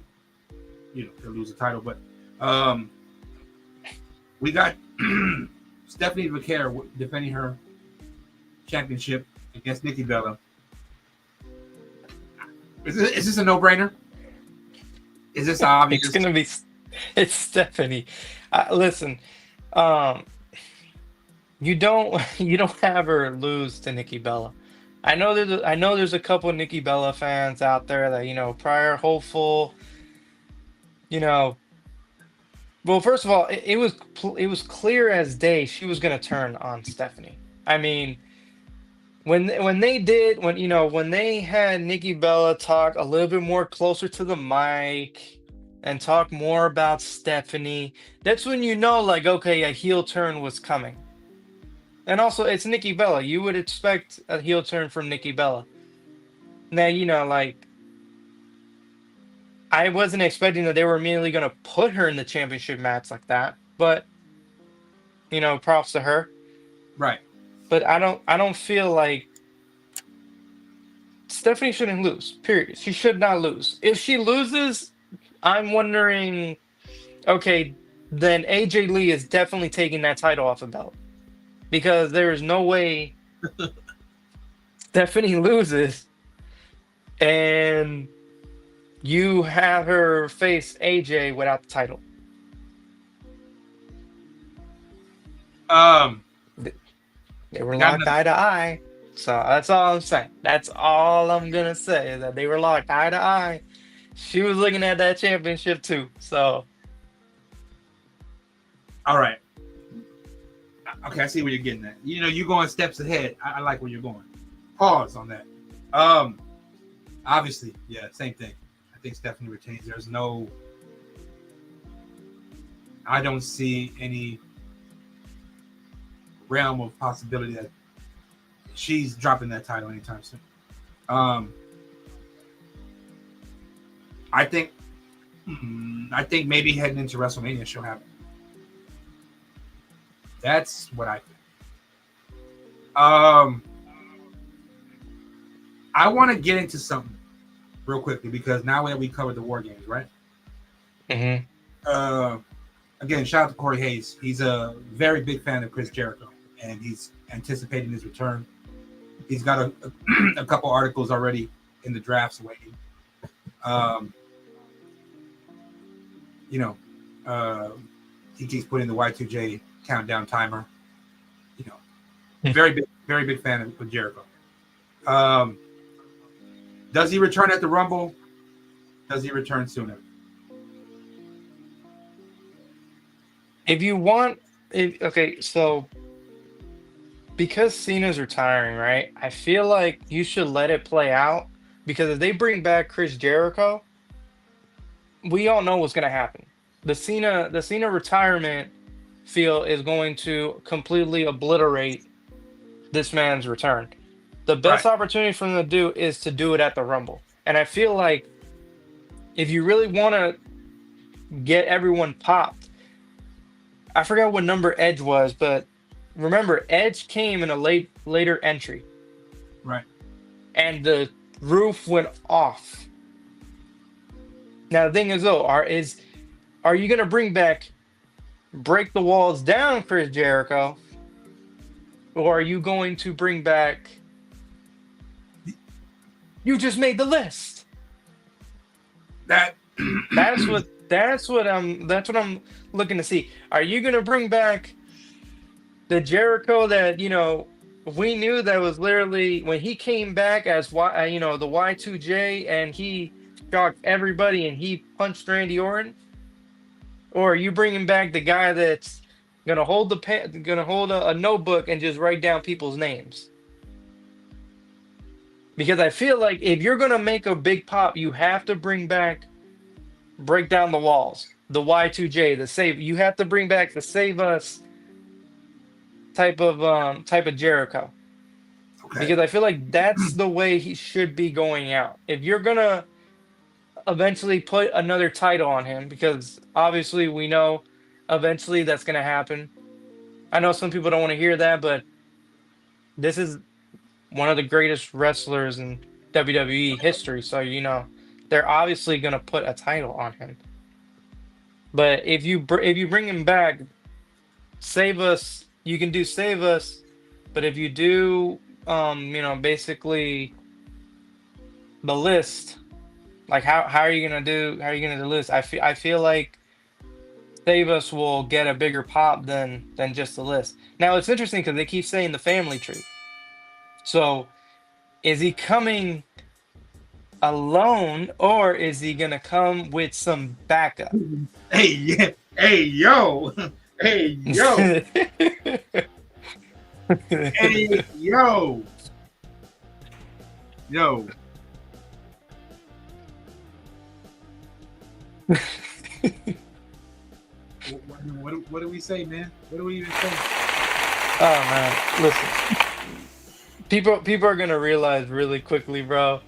lose the title. But we got Stephanie Vaquer defending her championship against Nikki Bella. Is this a no-brainer? Is this obvious? It's Stephanie. Listen, you don't have her lose to Nikki Bella. I know there's a couple of Nikki Bella fans out there that prior hopeful. Well, first of all, it was clear as day she was gonna turn on Stephanie. I mean, when they had Nikki Bella talk a little bit more closer to the mic and talk more about Stephanie, that's when like, okay, a heel turn was coming. And also, it's Nikki Bella. You would expect a heel turn from Nikki Bella. Now, like, I wasn't expecting that they were immediately going to put her in the championship match like that, but props to her. Right. But I don't feel like Stephanie shouldn't lose. Period. She should not lose. If she loses, I'm wondering, okay, then AJ Lee is definitely taking that title off of belt. Because there is no way Stephanie loses and you have her face AJ without the title. They were locked eye to eye. So that's all I'm saying. That's all I'm gonna say, is that they were locked eye to eye. She was looking at that championship too. So all right. Okay, I see where you're getting at. You're going steps ahead. I like where you're going. Pause on that. Obviously, yeah, same thing. I think Stephanie retains. I don't see any realm of possibility that she's dropping that title anytime soon. I think maybe heading into WrestleMania she'll have it. That's what I think. I want to get into something real quickly because now that we covered the War Games, right? Mm-hmm. Again, shout out to Corey Hayes. He's a very big fan of Chris Jericho, and he's anticipating his return. He's got a couple articles already in the drafts waiting. He keeps putting the Y2J countdown timer. Very big fan of Jericho. Does he return at the Rumble? Does he return sooner? So because Cena's retiring, right? I feel like you should let it play out, because if they bring back Chris Jericho, we all know what's going to happen. The Cena retirement feel is going to completely obliterate this man's return. The best opportunity for them to do is to do it at the Rumble. And I feel like if you really want to get everyone popped, I forgot what number Edge was, but remember, Edge came in a later entry. Right. And the roof went off. Now the thing is, though, are you going to bring back Break the Walls Down Chris Jericho, or are you going to bring back You Just Made the List? That's what I'm looking to see. Are you going to bring back the Jericho that we knew that was literally when he came back as the Y2J and he shocked everybody and he punched Randy Orton? Or are you bringing back the guy that's gonna hold a notebook and just write down people's names? Because I feel like if you're gonna make a big pop, you have to bring back Break Down the Walls, the Y2J, the Save. You have to bring back the Save Us type of Jericho. Okay. Because I feel like that's the way he should be going out. If you're gonna eventually put another title on him, because obviously we know eventually that's going to happen. I know some people don't want to hear that, but this is one of the greatest wrestlers in WWE history. So, they're obviously going to put a title on him. But if you bring him back, save us, you can do save us. But if you do, basically the list, like how are you gonna do? How are you gonna do list? I feel like save us will get a bigger pop than just the list. Now it's interesting because they keep saying the family tree. So is he coming alone or is he gonna come with some backup? Hey, yeah. Hey, yo. Hey, yo. Hey, yo. Yo. What do we say, man? What do we even say? Oh man, listen. People are gonna realize really quickly, bro.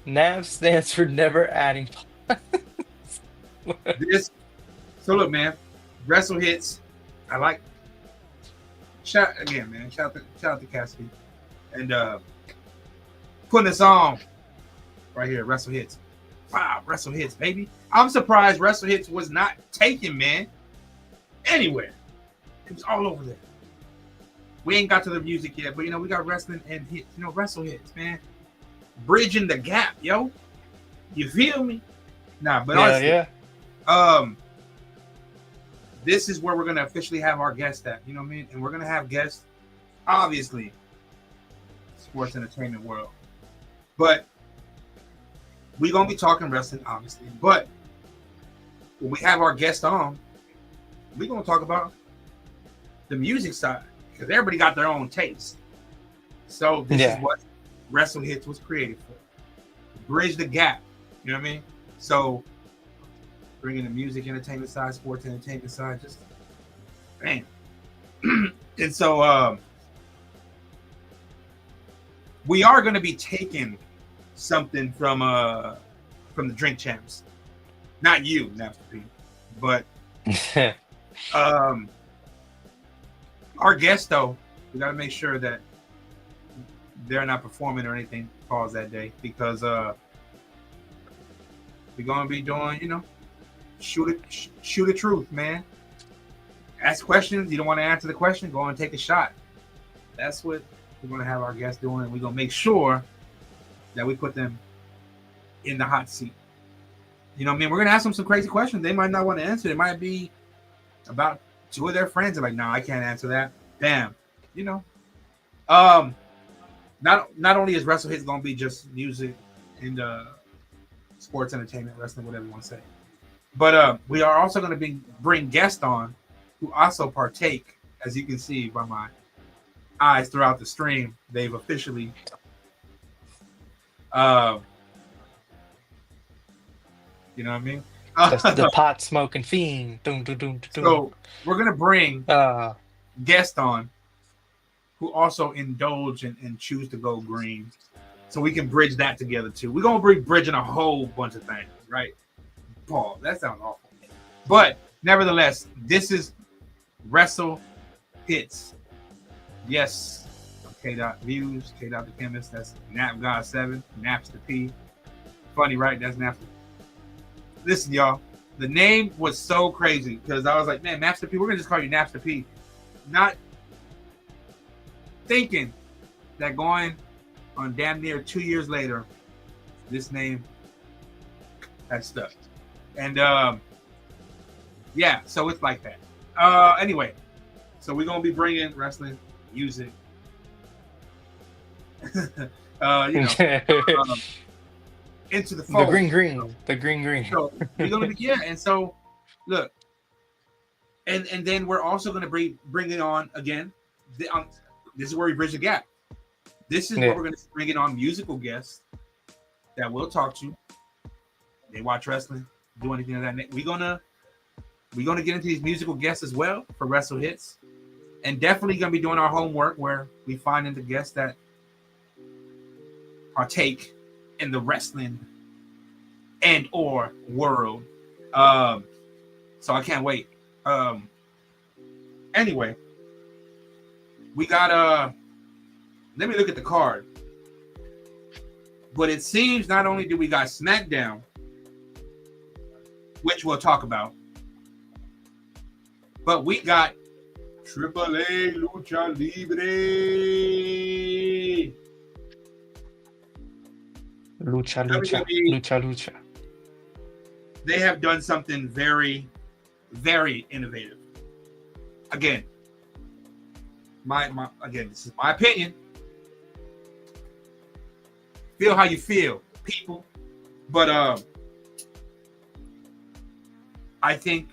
NAV stands for never adding. So look, man. Wrestle Hitz. I like. Shout again, man. Shout out to Cassidy, and putting us on right here. Wrestle Hitz. Wow, Wrestle Hitz, baby. I'm surprised Wrestle Hitz was not taken, man. Anywhere. It was all over there. We ain't got to the music yet, but we got wrestling and hits. Wrestle Hitz, man. Bridging the gap, yo. You feel me? Nah, but honestly, this is where we're gonna officially have our guest at. You know what I mean? And we're gonna have guests, obviously, sports entertainment world. But we're gonna be talking wrestling, obviously. But when we have our guest on, we're gonna talk about the music side because everybody got their own taste. So this is what Wrestle Hitz was created for. Bridge the gap. You know what I mean? So bringing the music entertainment side, sports entertainment side, just bam. And so we are going to be taking something from the Drink Champs. Not you, Napster P, but our guests, though, we got to make sure that they're not performing or anything pause that day because we're going to be doing, shoot the truth, man. Ask questions. You don't want to answer the question, go and take a shot. That's what we're going to have our guests doing. We're going to make sure that we put them in the hot seat. You know what I mean? We're going to ask them some crazy questions. They might not want to answer. It might be about two of their friends are like, no, I can't answer that. Damn. Not only is Wrestle Hitz going to be just music and sports entertainment, wrestling, whatever you want to say, but we are also going to bring guests on who also partake, as you can see by my eyes throughout the stream. They've officially you know what I mean? The pot smoking fiend. So we're gonna bring guests on who also indulge and choose to go green, so we can bridge that together too. We're gonna be bridging a whole bunch of things, right? Paul, that sounds awful, but nevertheless, this is Wrestle Hitz. Yes, K. Views, K. The Chemist. That's Nap God 7, Napster P. Funny, right? That's Napster. Listen, y'all, the name was so crazy because I was like, man, Napster P, we're going to just call you Napster P. Not thinking that going on damn near 2 years later, this name has stuck. And yeah, so it's like that. Anyway, so we're going to be bringing wrestling, music, into the fold. The green. So we're gonna be and so look, and then we're also gonna bring it on again. This is where we bridge the gap. This is where we're gonna bring it on musical guests that we'll talk to. They watch wrestling, do anything of that. We're gonna get into these musical guests as well for Wrestle Hitz, and definitely gonna be doing our homework where we find in the guests that partake in the wrestling and or world. So I can't wait. Anyway, we got let me look at the card. But it seems not only do we got SmackDown, which we'll talk about, but we got AAA Lucha Libre. Lucha. They have done something very, very innovative. Again, this is my opinion. Feel how you feel, people. But I think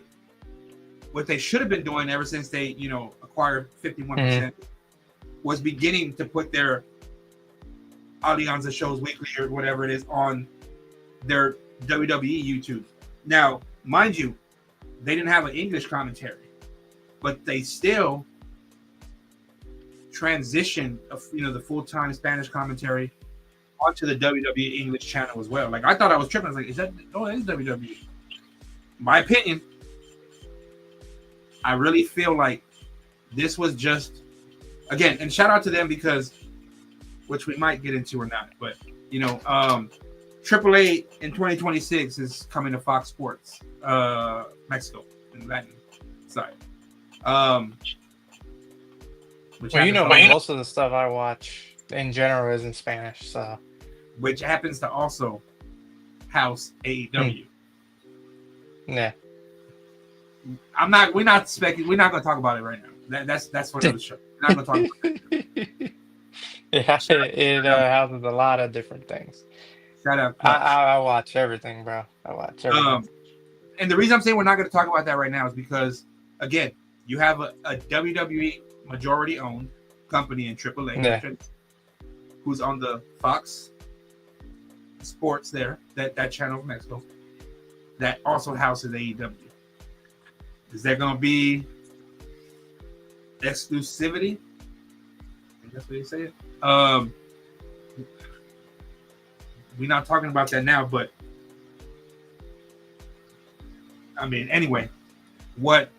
what they should have been doing ever since they, acquired 51% was beginning to put their Alianza shows weekly or whatever it is on their WWE YouTube. Now, mind you, they didn't have an English commentary, but they still transitioned, the full-time Spanish commentary onto the WWE English channel as well. Like, I thought I was tripping. I was like, it is WWE. My opinion, I really feel like this was just, again, and shout out to them because, which we might get into or not, but, AAA in 2026 is coming to Fox Sports, Mexico, and Latin side. Most of the stuff I watch in general is in Spanish, so. Which happens to also house AEW. Yeah. We're not going to talk about it right now. That's for another show. We're not going to talk about it. It houses a lot of different things. Shout out. I watch everything, bro. I watch everything. And the reason I'm saying we're not going to talk about that right now is because, again, you have a WWE majority-owned company in AAA, who's on the Fox Sports there, that channel in Mexico, that also houses AEW. Is there going to be exclusivity? I think that's what you say it. We're not talking about that now, but I mean, anyway, what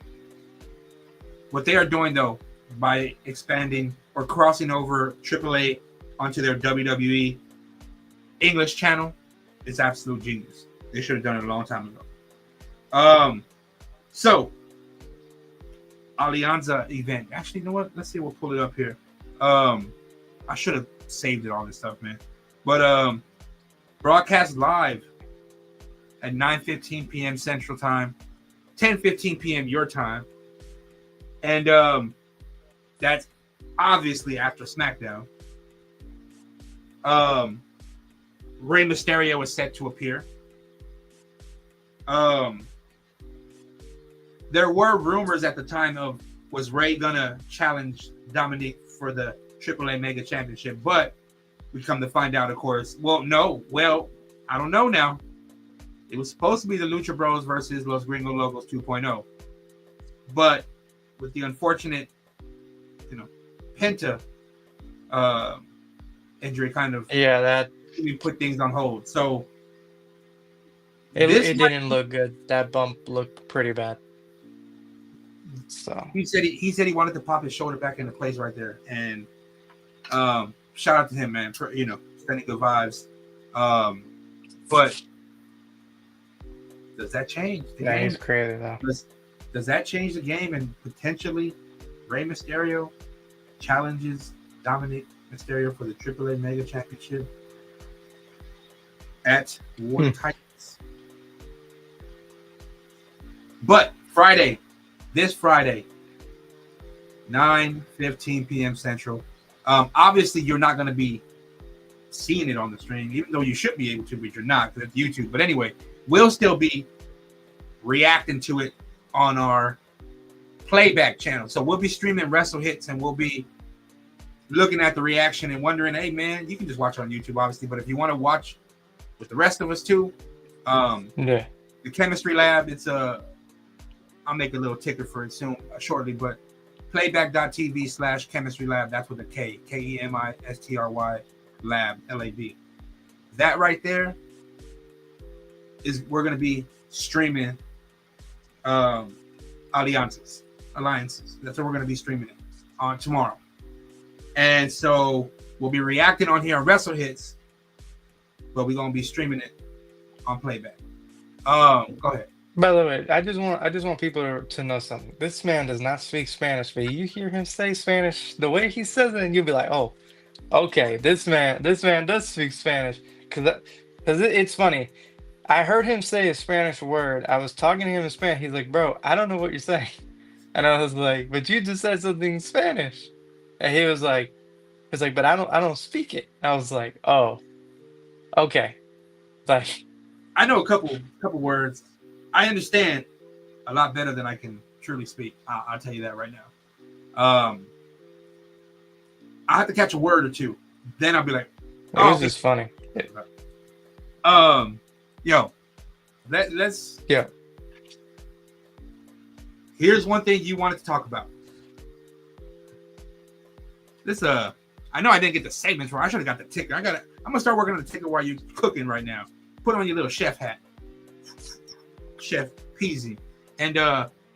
they are doing though by expanding or crossing over AAA onto their WWE English channel is absolute genius. They should have done it a long time ago. So Alianza event. Actually, you know what? Let's see. We'll pull it up here. I should have saved it, all this stuff, man. But broadcast live at 9:15 p.m. Central Time, 10:15 p.m. your time, and that's obviously after SmackDown. Rey Mysterio is set to appear. There were rumors at the time of, was Rey gonna challenge Dominic for the AAA Mega Championship, but we come to find out, of course. Well, no. Well, I don't know now. It was supposed to be the Lucha Bros versus Los Gringo Locos 2.0, but with the unfortunate, Penta injury, kind of that we put things on hold. So it didn't look good. That bump looked pretty bad. So he said he wanted to pop his shoulder back into place right there, and shout out to him, man, for sending good vibes. But does that change the game? He's crazy though. Does that change the game, and potentially Rey Mysterio challenges Dominic Mysterio for the AAA Mega Championship at War Titans? But this Friday, 9:15 p.m. Central. Obviously, you're not going to be seeing it on the stream, even though you should be able to, but you're not because it's YouTube. But anyway, we'll still be reacting to it on our playback channel. So we'll be streaming Wrestle Hitz, and we'll be looking at the reaction and wondering, hey, man, you can just watch on YouTube, obviously. But if you want to watch with the rest of us too, the Chemistry Lab, it's I'll make a little ticker for it soon, shortly, but playback.tv/Chemistry Lab. That's with a K, KEMISTRY Lab, LAB. That right there is, we're going to be streaming alliances. That's what we're going to be streaming it on tomorrow. And so we'll be reacting on here on Wrestle Hitz but we're gonna be streaming it on playback. Go ahead. By the way, I just want people to know something. This man does not speak Spanish, but you hear him say Spanish, the way he says it, and you'll be like, oh, okay, this man does speak Spanish. Cause it's funny. I heard him say a Spanish word. I was talking to him in Spanish. He's like, bro, I don't know what you're saying. And I was like, but you just said something in Spanish. And he was like, but I don't speak it. I was like, oh, okay. Like, I know a couple words. I understand a lot better than I can truly speak. I'll tell you that right now. I have to catch a word or two. Then I'll be like, oh, it was just funny. Yo, let's. Yeah. Here's one thing you wanted to talk about. This I know I didn't get the segments right. I should have got the ticker. I'm gonna start working on the ticker while you're cooking right now. Put on your little chef hat, Chef Peasy, and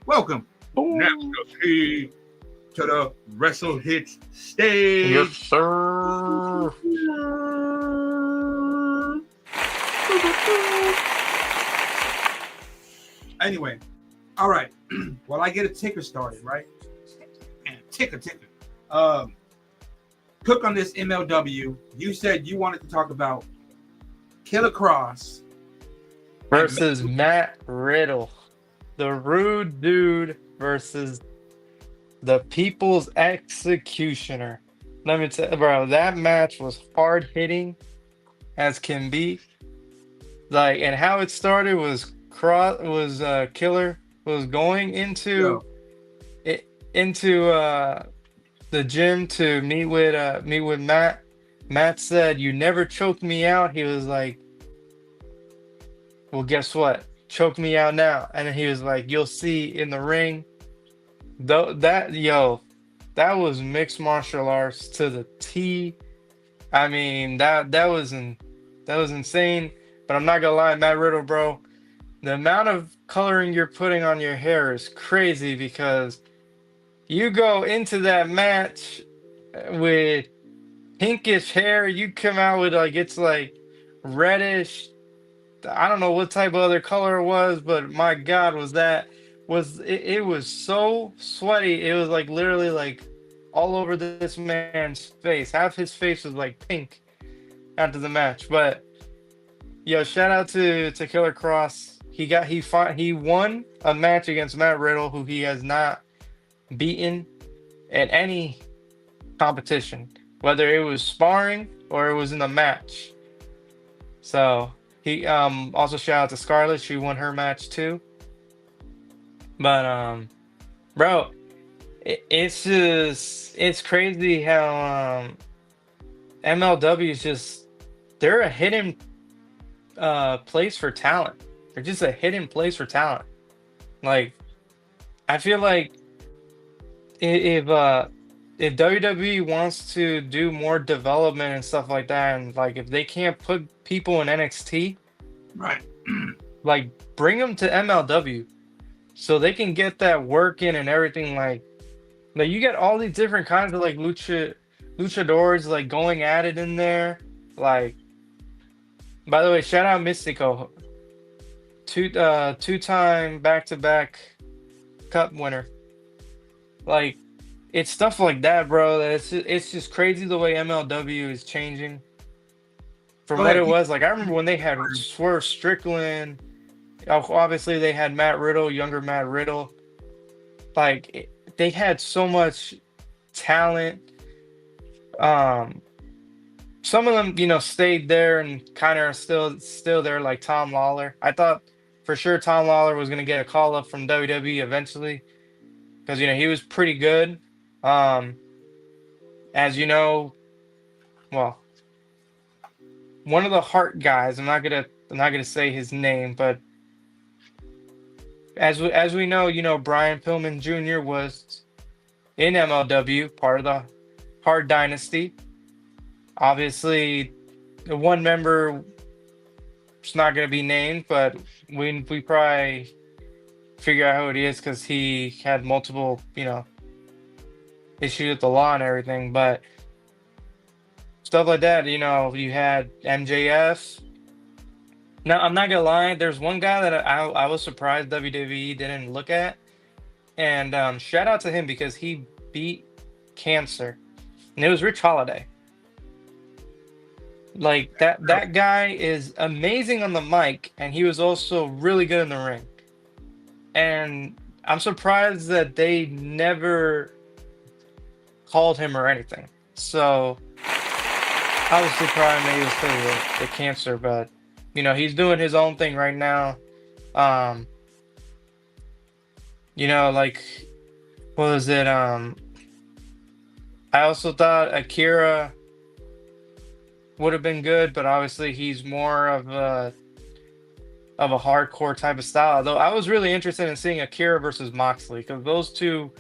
welcome. Now to the Wrestle Hitz stage. Yes, sir. Anyway, all right. Well, I get a ticker started, right? And ticker. Cook on this MLW. You said you wanted to talk about Killer Cross versus Matt Riddle, the Rude Dude versus the People's Executioner. Let me tell you, bro, that match was hard hitting as can be. Like, and how it started was Killer was going into the gym to meet with Matt. Matt said, "You never choked me out." He was like, "Well, guess what? Choke me out now." And then he was like, "You'll see in the ring." That was mixed martial arts to the T. I mean, that was insane. But I'm not gonna lie, Matt Riddle, bro, the amount of coloring you're putting on your hair is crazy because you go into that match with pinkish hair, you come out with it's like reddish. I don't know what type of other color it was, but my God, it was so sweaty. It was like literally like all over this man's face. Half his face was like pink after the match. But yo, shout out to Killer Cross. He won a match against Matt Riddle, who he has not beaten at any competition, whether it was sparring or it was in a match. So he also shout out to Scarlett. She won her match too. But bro, it's crazy how MLW is just, they're a hidden place for talent. They're just a hidden place for talent. Like, I feel like if WWE wants to do more development and stuff like that, and like if they can't put people in NXT, right, like bring them to MLW so they can get that work in and everything. Like you get all these different kinds of like luchadors like going at it in there. Like, by the way, shout out Mystico, two-time back-to-back cup winner. Like, it's stuff like that, bro. It's just crazy the way MLW is changing from what it was. Like, I remember when they had Swerve Strickland. Obviously, they had Matt Riddle, younger Matt Riddle. Like, they had so much talent. Some of them, stayed there and kind of are still there, like Tom Lawler. I thought for sure Tom Lawler was going to get a call up from WWE eventually because, he was pretty good. As you know, well, one of the Hart guys, I'm not gonna say his name, but as we know, Brian Pillman Jr. was in MLW, part of the Hart dynasty. Obviously, the one member is not going to be named, but we probably figure out who it is because he had multiple, issues with the law and everything. But stuff like that, you had MJF, Now, I'm not gonna lie. There's one guy that I was surprised WWE didn't look at, and shout out to him because he beat cancer, and it was Rich Holiday. Like that guy is amazing on the mic, and he was also really good in the ring. And I'm surprised that they never called him or anything. So I was surprised maybe it was because of the cancer, but he's doing his own thing right now. Um, like what was it? I also thought Akira would have been good, but obviously he's more of a hardcore type of style. Though I was really interested in seeing Akira versus Moxley because those two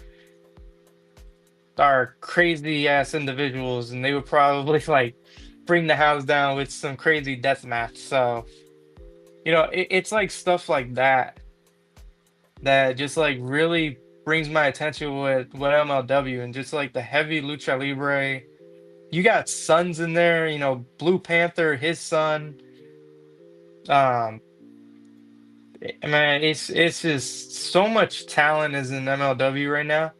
are crazy ass individuals, and they would probably like bring the house down with some crazy death match. So it's like stuff like that that just like really brings my attention with MLW, and just like the heavy lucha libre. You got sons in there, Blue Panther, his son. Um, Man, it's just so much talent is in MLW right now.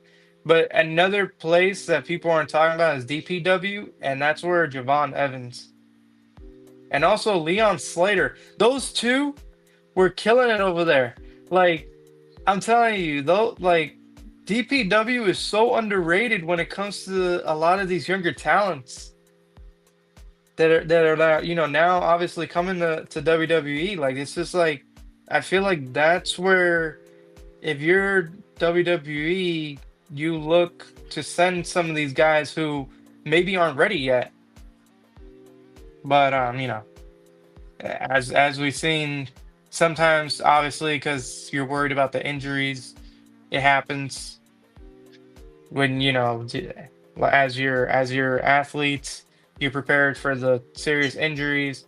But another place that people aren't talking about is DPW, and that's where Javon Evans and also Leon Slater. Those two were killing it over there. Like, I'm telling you, though, like DPW is so underrated when it comes to a lot of these younger talents that are now obviously coming to WWE. Like, it's just like I feel like that's where, if you're WWE, you look to send some of these guys who maybe aren't ready yet. But as we've seen, sometimes obviously because you're worried about the injuries, it happens when as your athletes, you're prepared for the serious injuries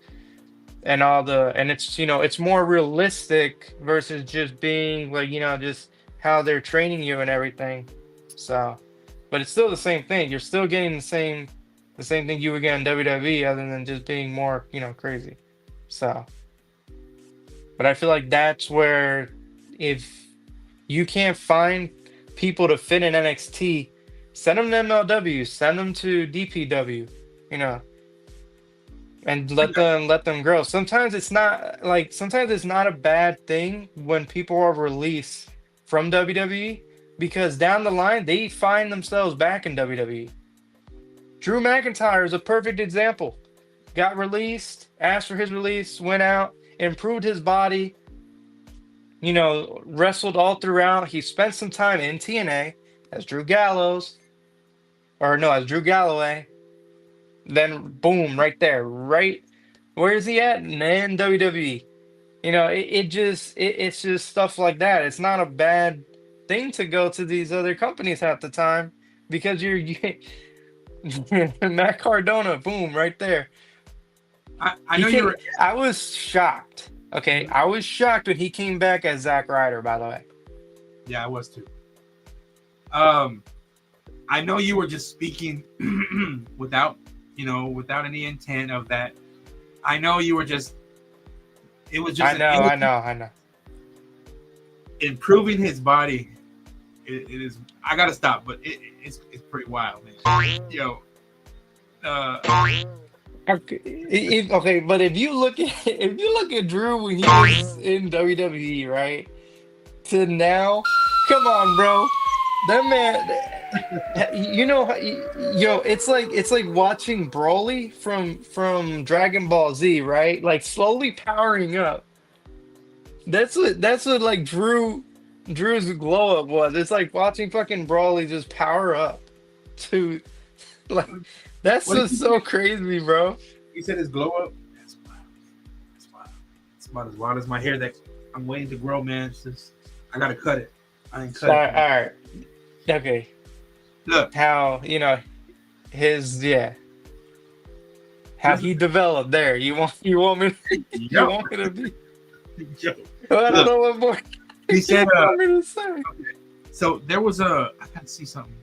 and it's more realistic versus just being like just how they're training you and everything. So, but it's still the same thing. You're still getting the same thing you would get in WWE, other than just being more crazy. So, but I feel like that's where, if you can't find people to fit in NXT, send them to MLW, send them to DPW, and let them grow. Sometimes it's not a bad thing when people are released from WWE, because down the line they find themselves back in WWE. Drew McIntyre is a perfect example. Got released, asked for his release, went out, improved his body, wrestled all throughout. He spent some time in TNA as Drew Galloway. Then boom, right there, right where is he at? Man, WWE. It's just stuff like that. It's not a bad thing to go to these other companies half the time, because you Matt Cardona, boom, right there. I know you're. I was shocked. Okay, I was shocked when he came back as Zack Ryder, by the way. Yeah, I was too. I know you were just speaking without any intent of that. I know you were just. It was just. I know. Improving his body, it is. I gotta stop, but it's pretty wild, man. Okay, but if you look at Drew when he was in WWE, right, to now, come on, bro, that man, it's like watching Broly from Dragon Ball Z, right? Like slowly powering up. That's what like Drew's glow up was. It's like watching fucking Broly just power up to like. That's just so crazy, bro. He said his glow up. That's wild. That's wild. It's about as wild as my hair that I'm waiting to grow, man. It's just, I gotta cut it. I ain't cut it. All right. Okay. Look. How, how he developed there. You want me to be? Yo. I don't know what more. He said, want me to say. Okay. So there was I gotta see something.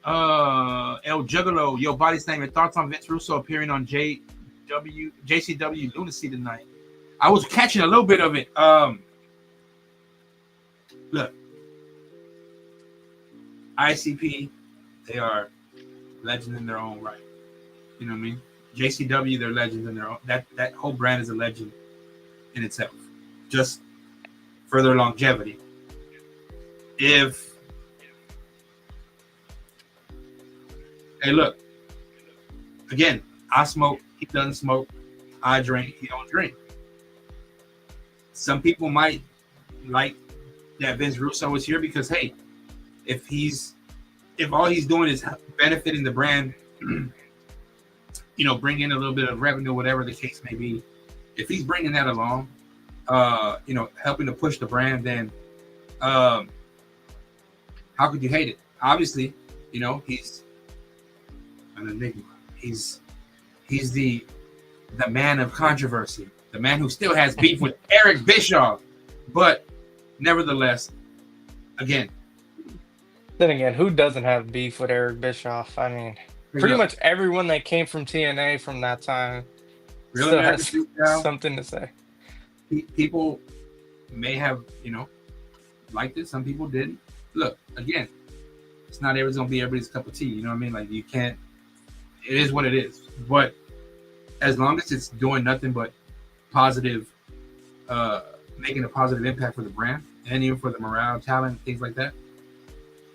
El Juggalo, your body slam. Your thoughts on Vince Russo appearing on JCW Lunacy tonight? I was catching a little bit of it. Look, ICP, they are legends in their own right. You know what I mean? JCW, they're legends in their own. That whole brand is a legend in itself. Just for their longevity. Hey, look. Again, I smoke. He doesn't smoke. I drink. He don't drink. Some people might like that Vince Russo is here because, hey, if all he's doing is benefiting the brand, you know, bring in a little bit of revenue, whatever the case may be. If he's bringing that along, you know, helping to push the brand, then how could you hate it? Obviously, you know, he's an enigma. He's the man of controversy, the man who still has beef with Eric Bischoff, but nevertheless, again. Then again, who doesn't have beef with Eric Bischoff? I mean, pretty much everyone that came from TNA from that time still has something to say. People may have, you know, liked it. Some people didn't. Look, again, it's not always going to be everybody's cup of tea. You know what I mean? Like, you can't. It is what it is. But as long as it's doing nothing but positive, making a positive impact for the brand and even for the morale, talent, things like that,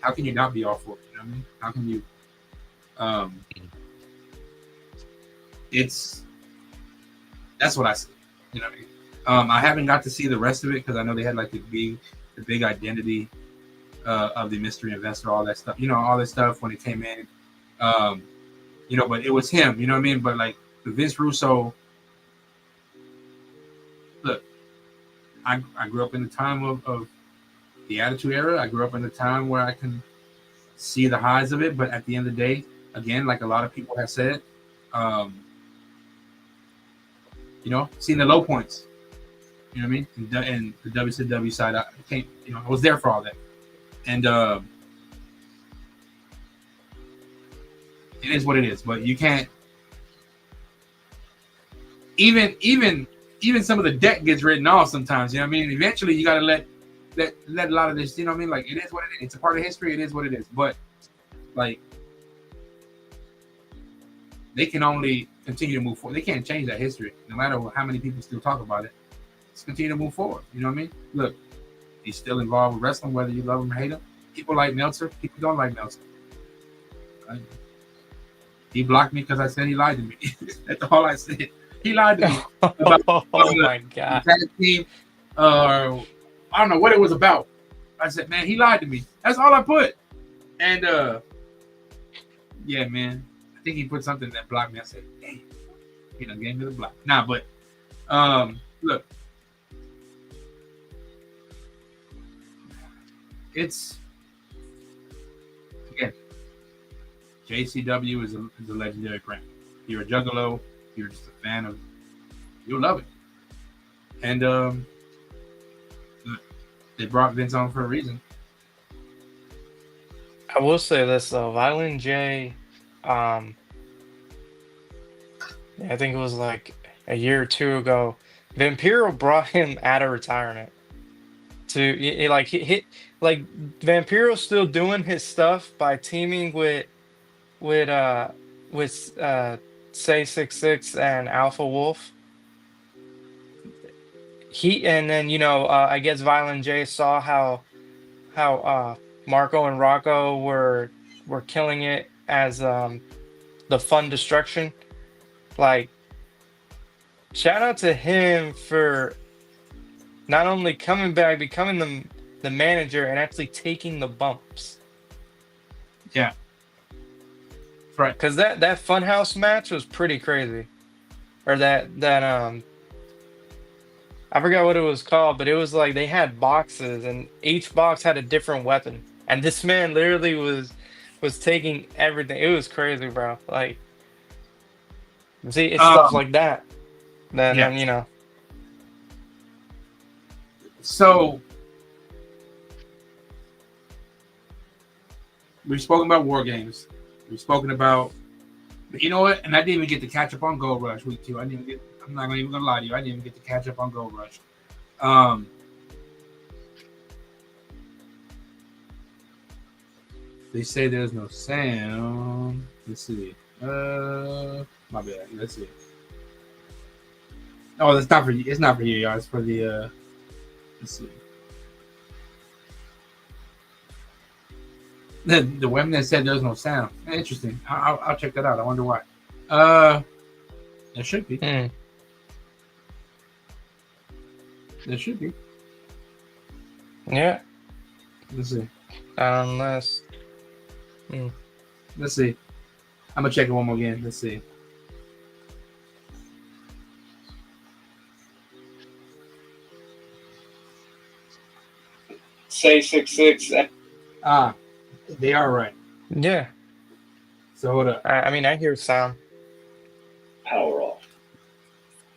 how can you not be all for it? You know what I mean? How can you? That's what I see. You know what I mean? I haven't got to see the rest of it because I know they had like the big identity of the mystery investor, all that stuff. You know, all that stuff when it came in. You know, but it was him. You know what I mean? But like the Vince Russo. Look, I grew up in the time of the Attitude Era. I grew up in the time where I can see the highs of it, but at the end of the day, again, like a lot of people have said, you know, seeing the low points. You know what I mean? And the WCW side, I was there for all that. And it is what it is. But you can't even some of the deck gets written off sometimes. You know what I mean? Eventually, you got to let a lot of this. You know what I mean? Like, it is what it is. It's a part of history. It is what it is. But like, they can only continue to move forward. They can't change that history, no matter how many people still talk about it. Just continue to move forward. You know what I mean? Look, he's still involved with wrestling, whether you love him or hate him. People like Meltzer. People don't like Meltzer. Right? He blocked me because I said he lied to me. That's all I said. He lied to me. Oh my God. Team, I don't know what it was about. I said, man, he lied to me. That's all I put. And yeah, man. I think he put something that blocked me. I said, damn, he done gave me the block. Nah, but look. It's again, JCW is a legendary brand. You're a juggalo, you're just a fan of, you'll love it. And they brought Vince on for a reason. I will say this though, Violent J, I think it was like a year or two ago, Vampiro brought him out of retirement. Vampiro's still doing his stuff by teaming with Say 66 and Alpha Wolf. I guess Violent J saw how Marco and Rocco were killing it as the Fun Destruction. Like, shout out to him for not only coming back, becoming the manager and actually taking the bumps. Yeah. Right. Because that Funhouse match was pretty crazy. Or that I forgot what it was called, but it was like they had boxes and each box had a different weapon. And this man literally was taking everything. It was crazy, bro. Like, see, it's stuff like that. Then you know. So we've spoken about War Games. We've spoken about But you know what? And I didn't even get to catch up on Gold Rush week 2. I'm not even gonna lie to you. I didn't even get to catch up on Gold Rush. They say there's no sound. Let's see. My bad. Let's see. Oh, that's not for you. It's not for you, y'all. It's for the. Let's see. The women that said there's no sound. Interesting. I'll check that out. I wonder why. There should be. There should be. Yeah. Let's see. Unless. Let's see. I'm gonna check it one more again. Let's see. Say 66. They are right. Yeah. So hold up. I mean, I hear sound. Power off.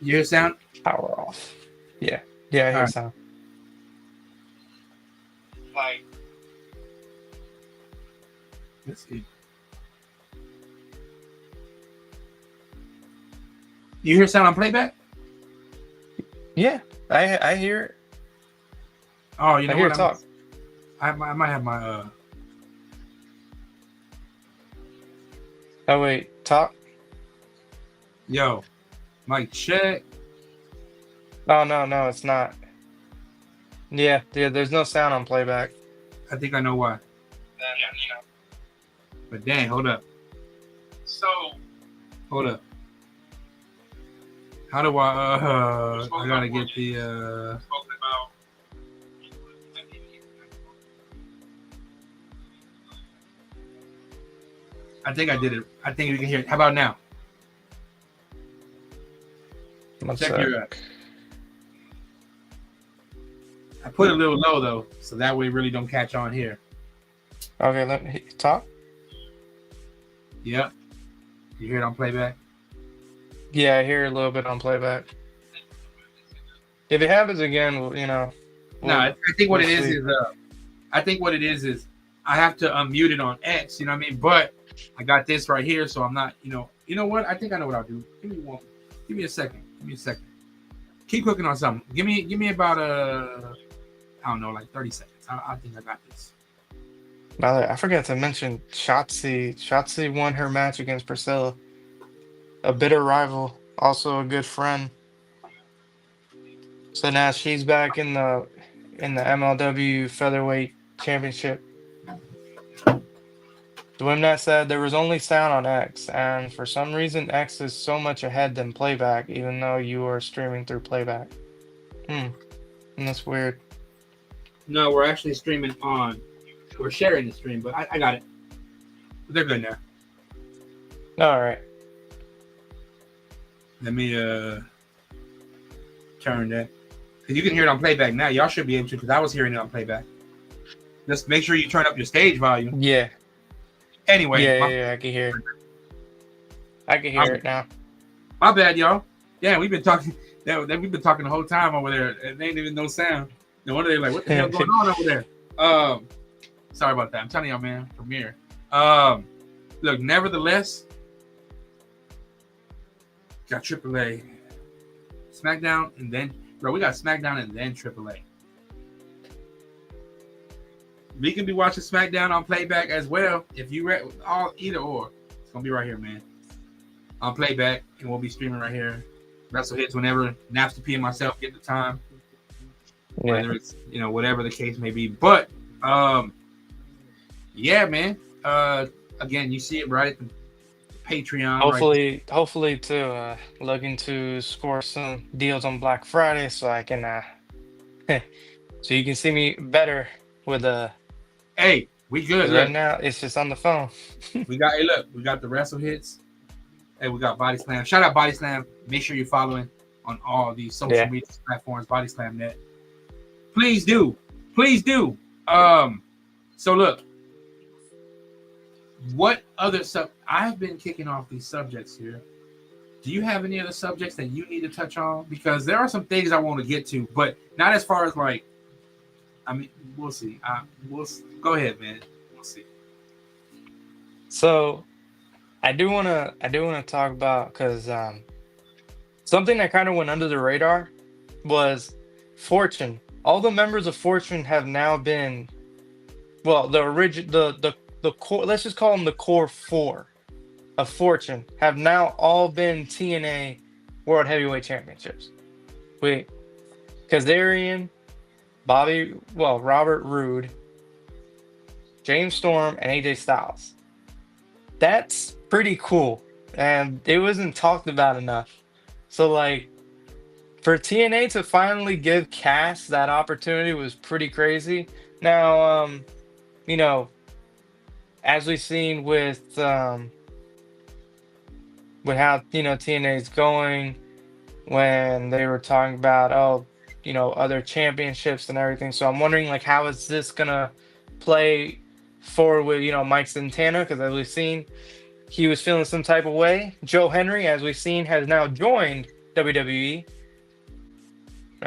You hear sound? Power off. Yeah. Yeah, I hear sound. Like. Let's see. You hear sound on playback? Yeah, I hear it. Oh, you know I hear what? talk. I might have my Oh wait, talk. Yo, mic check. Oh no, it's not. Yeah, there's no sound on playback. I think I know why. But dang, hold up. So. Hold up. How do I gotta get the I think I did it. I think you can hear it. How about now? Check your I put it a little low though, so that way it really don't catch on here. Okay, let me talk. Yep. You hear it on playback? Yeah, I hear a little bit on playback. If it happens again, I think what it is I think what it is I have to unmute it on X, you know what I mean? But I got this right here, so I'm not, you know what? I think I know what I'll do. Give me a second. Keep cooking on something. Give me about I don't know, like 30 seconds. I think I got this. By the way, I forgot to mention Shotzi. Shotzi won her match against Priscilla. A bitter rival, also a good friend. So now she's back in the MLW Featherweight Championship. The women said there was only sound on X, and for some reason X is so much ahead than playback, even though you are streaming through playback. And that's weird. No, we're actually streaming on. We're sharing the stream, but I got it. They're good now. All right. Let me turn that. Because you can hear it on playback now. Y'all should be able to, because I was hearing it on playback. Just make sure you turn up your stage volume. Yeah. Anyway. Yeah, I can hear it. I can hear it now. My bad, y'all. Yeah, we've been talking. We've been talking the whole time over there. There ain't even no sound. No wonder they're like, what the hell going on over there? Sorry about that. I'm telling y'all, man. Premiere. Look, nevertheless, got AAA, SmackDown, and then we got SmackDown and then AAA. We can be watching SmackDown on playback as well. If you read either or, it's gonna be right here, man. On playback, and we'll be streaming right here. Wrestle Hitz whenever Napster P and myself get the time. Yeah. Whether it's whatever the case may be. But yeah, man. Again, you see it right at the Patreon. Hopefully to looking to score some deals on Black Friday so I can so you can see me better with Hey, we good. Right now it's just on the phone. we got we got the Wrestle Hitz. Hey, we got Body Slam. Shout out Body Slam. Make sure you're following on all these social media platforms, Body Slam Net. Please do. So look, what other I've been kicking off these subjects here. Do you have any other subjects that you need to touch on? Because there are some things I want to get to, but not as far as like, I mean, we'll see. Go ahead, man. We'll see. So I do wanna talk about because something that kind of went under the radar was Fortune. All the members of Fortune have now been, well, the origin the core, let's just call them the core four of Fortune, have now all been TNA World Heavyweight Championships. Wait, Kazarian, Robert Roode, James Storm, and AJ Styles. That's pretty cool, and it wasn't talked about enough. So like for TNA to finally give Cass that opportunity was pretty crazy. Now, you know, as we've seen with how TNA is going, when they were talking about other championships and everything. So I'm wondering like how is this gonna play forward with Mike Santana, because as we've seen he was feeling some type of way. Joe Henry, as we've seen, has now joined WWE.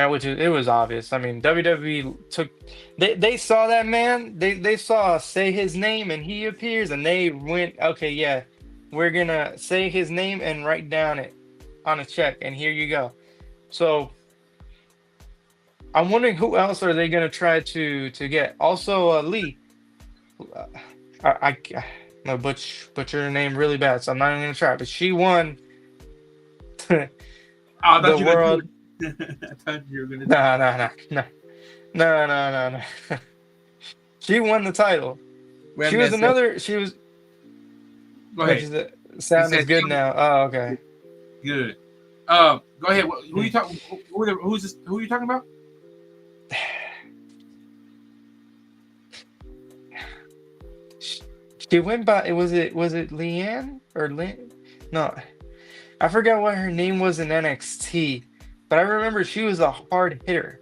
Which it was obvious. I mean, WWE took they saw that man. They saw say his name and he appears, and they went, okay, yeah, we're gonna say his name and write down it on a check, and here you go. So I'm wondering who else are they gonna try to get. Also, Lee. I'm gonna butcher her name really bad, so I'm not even gonna try. But she won the world. I thought you were gonna. No. She won the title. She was another. She was. Go ahead. Sound is good now. Oh, okay. Good. Go ahead. Who are you talking? Who are you talking about? She went by. Was it Leanne or Lynn? No, I forgot what her name was in NXT. But I remember she was a hard hitter.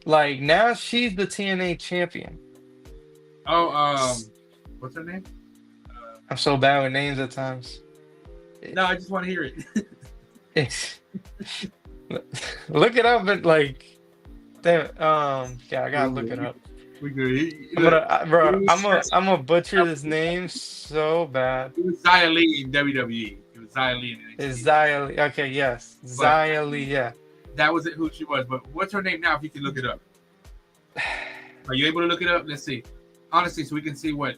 Like now she's the TNA champion. Oh, what's her name? I'm so bad with names at times. No, I just want to hear it. Look it up, but like, damn, yeah, I gotta look it up. We good. I'm gonna butcher this name so bad. It was Xia Li in WWE. It was Xia Li in NXT. It's Xia Li. Okay, yes, Xia Li. Yeah, that was who she was. But what's her name now? If you can look it up, are you able to look it up? Let's see. Honestly, so we can see what.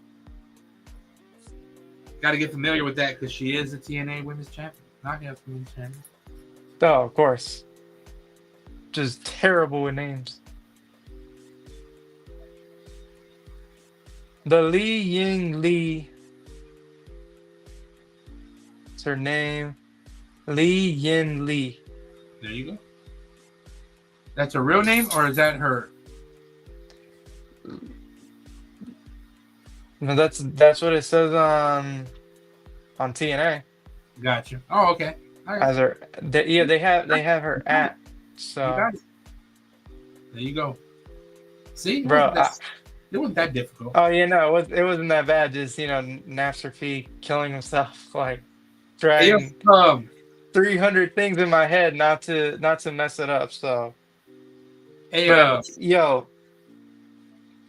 Got to get familiar with that because she is a TNA Women's Champion, not Knockouts Women's Champion. Oh, of course. Just terrible with names. The Li Ying Li. What's her name? Li Yin Li. There you go. That's her real name, or is that her? No, that's what it says on TNA. Gotcha. Oh, okay. As her, they have her at. So you got it. There you go. See, bro, it wasn't that difficult. Oh yeah, no, it wasn't that bad. Just Nasser P killing himself, like trying 300 things in my head not to mess it up. So hey, yo,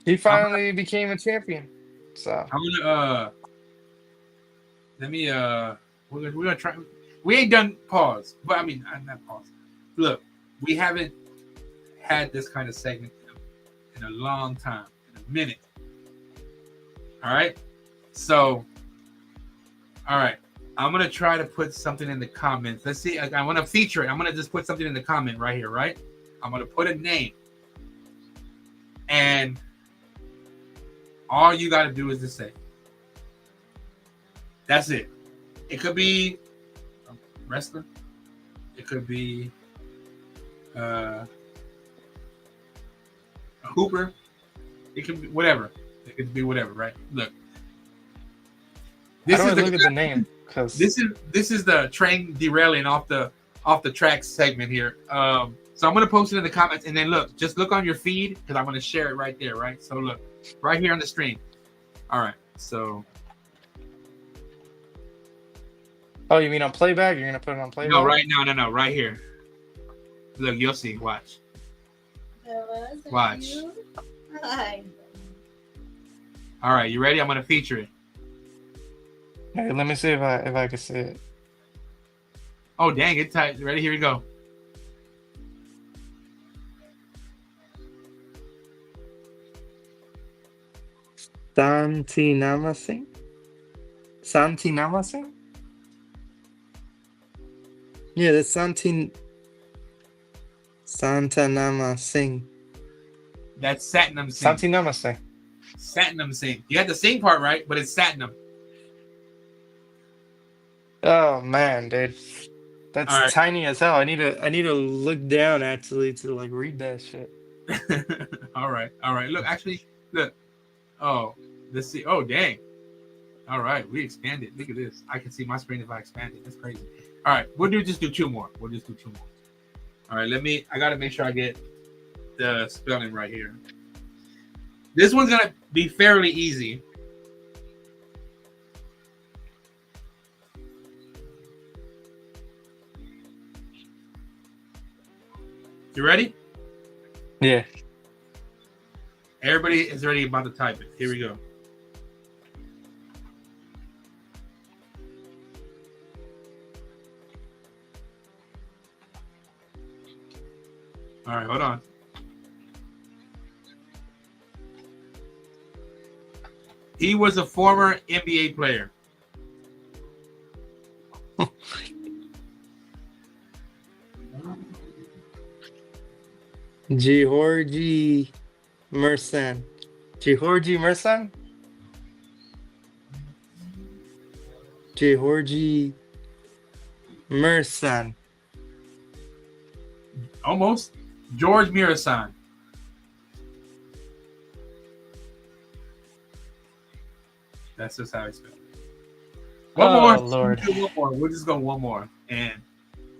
he finally became a champion. So I'm gonna let me we're gonna try. We ain't done pause, but I mean not pause. Look, we haven't had this kind of segment in a long time, in a minute. All right, so all right, I'm gonna try to put something in the comments. Let's see. I want to feature it. I'm gonna just put something in the comment right here. Right, I'm gonna put a name, and all you got to do is just say. That's it. It could be a wrestler. It could be a hooper. It could be whatever. It could be whatever, right? Look. Look at the name, because this is the train derailing off the track segment here. So I'm gonna post it in the comments, and then just look on your feed because I'm gonna share it right there, right? So look, right here on the stream. All right, so. Oh, you mean on playback? You're gonna put it on playback? No, right now, no, right here. Look, you'll see. Watch. Watch. All right, you ready? I'm gonna feature it. Hey, let me see if I can see it. Oh dang, it's tight. Ready? Here we go. Santi Namasing? Santi Namasing? Yeah, that's Santa Namasing. That's Satnam Singh. Santi Namasing. Satnam Singh. You got the sing part right, but it's Satnam. Oh man, dude. That's All right. tiny as hell. I need to look down actually to like read that shit. All right. Look, actually, look. Oh, let's see. Oh, dang. All right, we expanded. Look at this. I can see my screen if I expand it. That's crazy. All right, just do two more. We'll just do two more. All right, I got to make sure I get the spelling right here. This one's going to be fairly easy. You ready? Yeah. Everybody is ready about to type it. Here we go. All right, hold on. He was a former NBA player. Georgi Mersan. Georgi Mersan? Georgi Mersan. Almost. George Mirasan. That's just how I spell it. One more. Lord. One more. We'll just go one more. And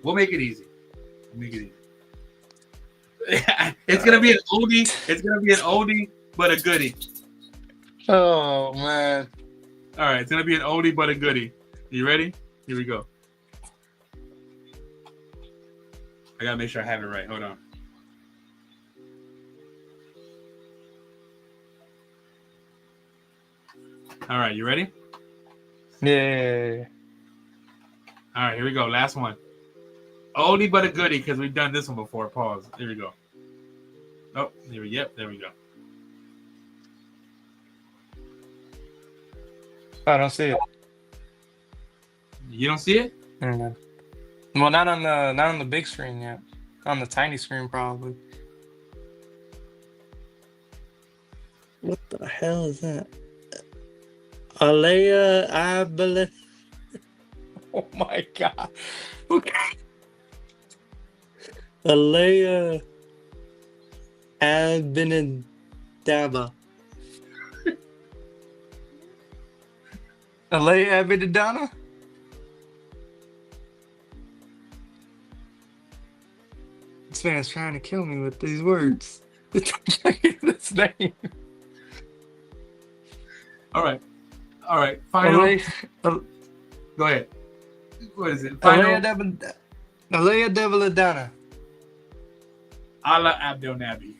we'll make it easy. It's gonna be an oldie. It's gonna be an oldie, but a goodie. Oh man. All right, it's gonna be an oldie, but a goodie. You ready? Here we go. I gotta make sure I have it right. Hold on. All right, you ready? Yeah. All right, here we go. Last one. Oldie but a goodie because we've done this one before. Pause. Here we go. Oh, there we go. I don't see it. You don't see it? Mm-hmm. Well, not on the big screen yet. On the tiny screen, probably. What the hell is that? Alea Abele. Oh my god. Okay. Alea Abinadaba. Alea Abinadana? This man's trying to kill me with these words. This name. All right. Final. Go ahead. What is it? Final. Alea Deviladana. Allah Abdel Nabi.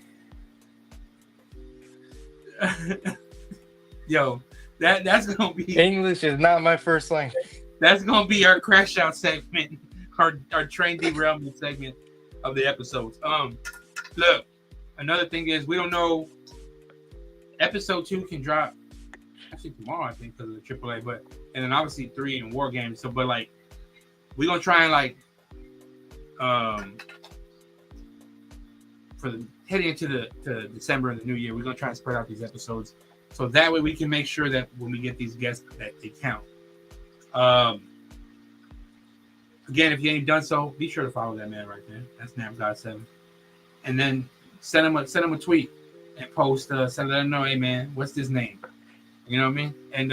Yo, that's gonna be English is not my first language. That's gonna be our crash out segment, our train derailment segment of the episodes. Look, another thing is we don't know. Episode 2 can drop actually tomorrow, I think, because of the AAA, and then obviously 3 in War Games. So, but like, we're gonna try and for the heading into to December and the new year, we're gonna try and spread out these episodes so that way we can make sure that when we get these guests that they count. Again, if you ain't done so, be sure to follow that man right there. That's NapGod7, and then send him a tweet and post. Let him know, hey man, what's this name? You know what I mean? And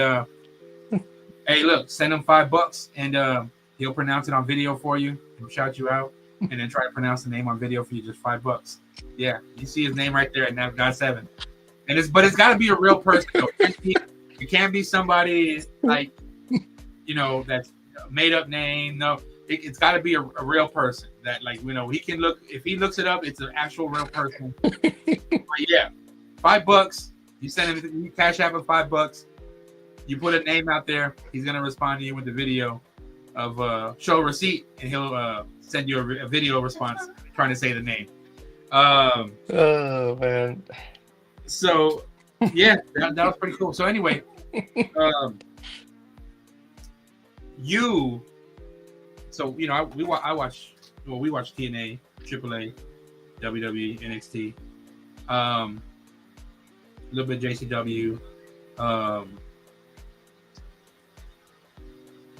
hey, look, send him $5 and he'll pronounce it on video for you and shout you out, and then try to pronounce the name on video for you, just $5. Yeah, you see his name right there at NapGod7. But it's got to be a real person. It can't be somebody like, that's a made up name. No, it's got to be a real person that, like, he can look. If he looks it up, it's an actual real person. But yeah, $5. You send him, you cash app him $5. You put a name out there, he's gonna respond to you with the video of show receipt, and he'll send you a video response trying to say the name. Oh man. So yeah, that was pretty cool. So anyway, we watch TNA, AAA, WWE, NXT, a little bit JCW.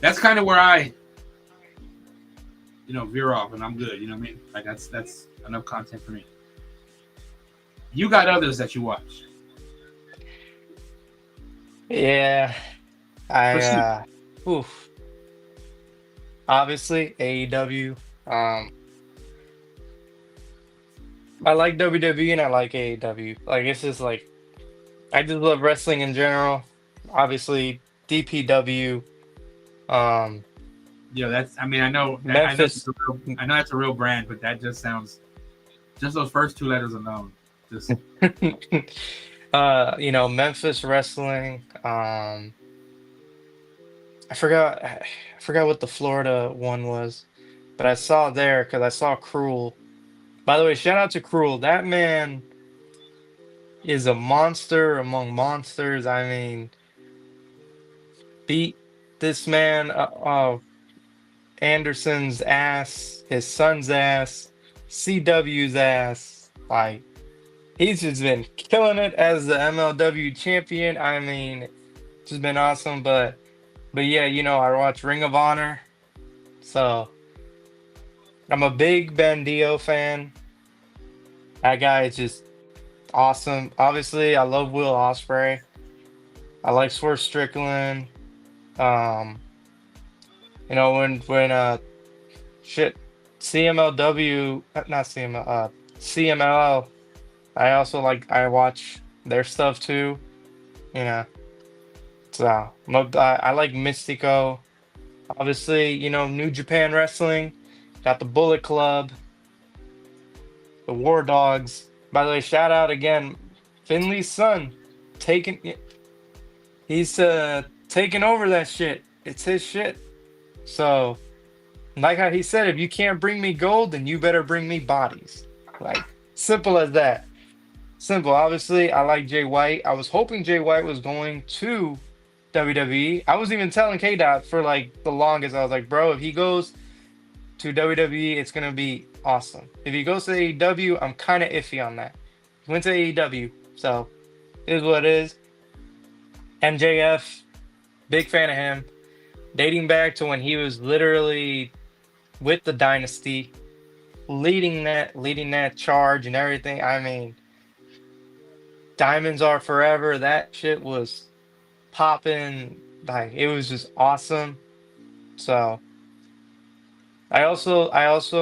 That's kind of where I, veer off, and I'm good. You know what I mean? Like that's enough content for me. You got others that you watch. Yeah. Obviously AEW. I like WWE and I like AEW. Like it's just like I just love wrestling in general. Obviously DPW. That's. I mean, I know. Memphis. I know that's a real brand, but that just sounds. Just those first two letters alone. Just. Memphis wrestling. I forgot what the Florida one was, but I saw there because I saw Cruel. By the way, shout out to Cruel. That man is a monster among monsters. I mean, beat this man, Anderson's ass, his son's ass, CW's ass. Like, he's just been killing it as the MLW champion. I mean, it's just been awesome. But yeah, I watch Ring of Honor. So I'm a big Bandio fan. That guy is just awesome. Obviously, I love Will Ospreay. I like Swerve Strickland. When CMLW, not CML, CMLL, I watch their stuff too. So I like Mystico. Obviously, New Japan Wrestling, got the Bullet Club, the War Dogs. By the way, shout out again, Finley's son, he's taking over that shit. It's his shit. So, like how he said, if you can't bring me gold, then you better bring me bodies. Like, simple as that. Simple. Obviously, I like Jay White. I was hoping Jay White was going to WWE. I was even telling K-Dot for like the longest. I was like, bro, if he goes to WWE, it's gonna be awesome. If he goes to AEW, I'm kind of iffy on that. He went to AEW, so it is what it is. MJF, big fan of him. Dating back to when he was literally with the Dynasty, leading that charge and everything. I mean, Diamonds Are Forever. That shit was popping. Like, it was just awesome. So I also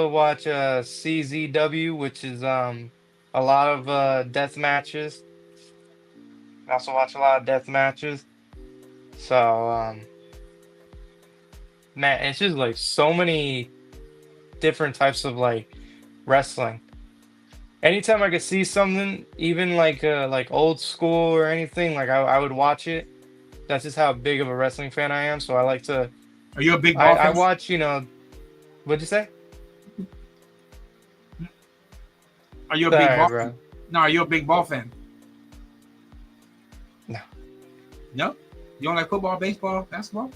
watch CZW, which is a lot of death matches. I also watch a lot of death matches. So man, it's just like so many different types of like wrestling. Anytime I could see something, even like old school or anything, like I would watch it. That's just how big of a wrestling fan I am. So I like to. Are you a big ball fan? I watch. What'd you say? Are you a big ball fan? No, are you a big ball fan? No. No? You don't like football, baseball, basketball?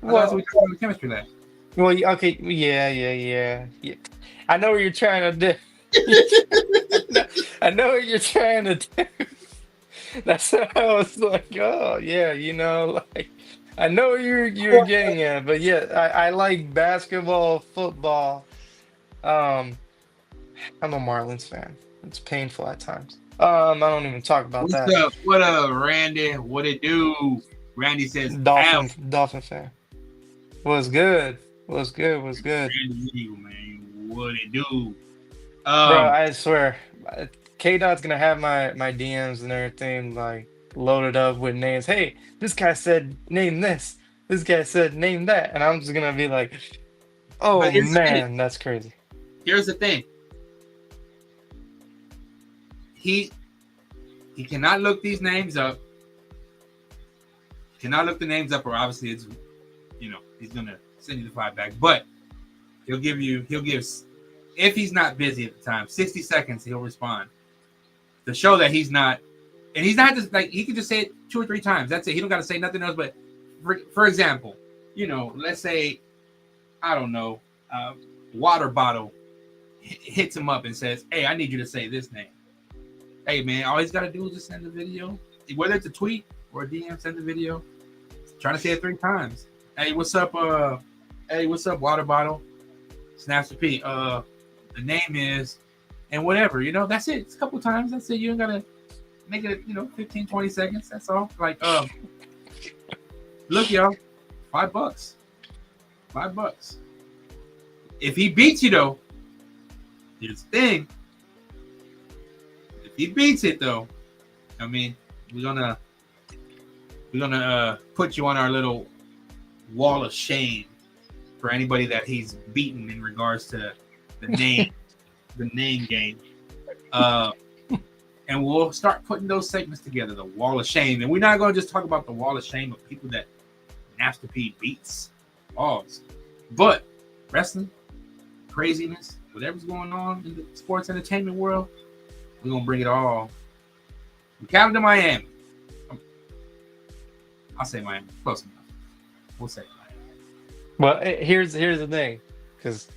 Well, that's what we talk about the chemistry lab. Well, okay, yeah. I know what you're trying to do. I know what you're trying to do. That's how I was like, oh yeah, like I know what you're getting at, but yeah, I like basketball, football. I'm a Marlins fan. It's painful at times. I don't even talk about that. What up, Randy? What it do? Randy says Dolphin fan. What's good? Randy Eagle, man. What it do? Bro, I swear, K-Dot's gonna have my DMs and everything like loaded up with names. Hey, this guy said name this. This guy said name that, and I'm just gonna be like, oh man, that's crazy. Here's the thing. He cannot look these names up. Cannot look the names up, or obviously it's, he's gonna send you the file back. But he'll give, if he's not busy at the time, 60 seconds he'll respond to show that he's not, and he's not just like, he can just say it 2 or 3 times. That's it. He don't got to say nothing else. But for example, let's say, I don't know, water bottle hits him up and says, "Hey, I need you to say this name." Hey man, all he's got to do is just send the video, whether it's a tweet or a DM, send the video. Trying to say it 3 times. Hey, what's up? Water bottle. Snaps the P. The name is, and whatever. That's it. It's a couple times. That's it. You don't gotta make it. 15, 20 seconds. That's all. Like, look, y'all, $5. $5. If he beats you though, here's the thing. If he beats it though, I mean, we're gonna put you on our little wall of shame for anybody that he's beaten in regards to the name, the name game. And we'll start putting those segments together, the wall of shame. And we're not going to just talk about the wall of shame of people that Master P beats. But wrestling, craziness, whatever's going on in the sports entertainment world, we're going to bring it all. From Cali to Miami. I'll say Miami. Close enough. We'll say Miami. Well, here's the thing, because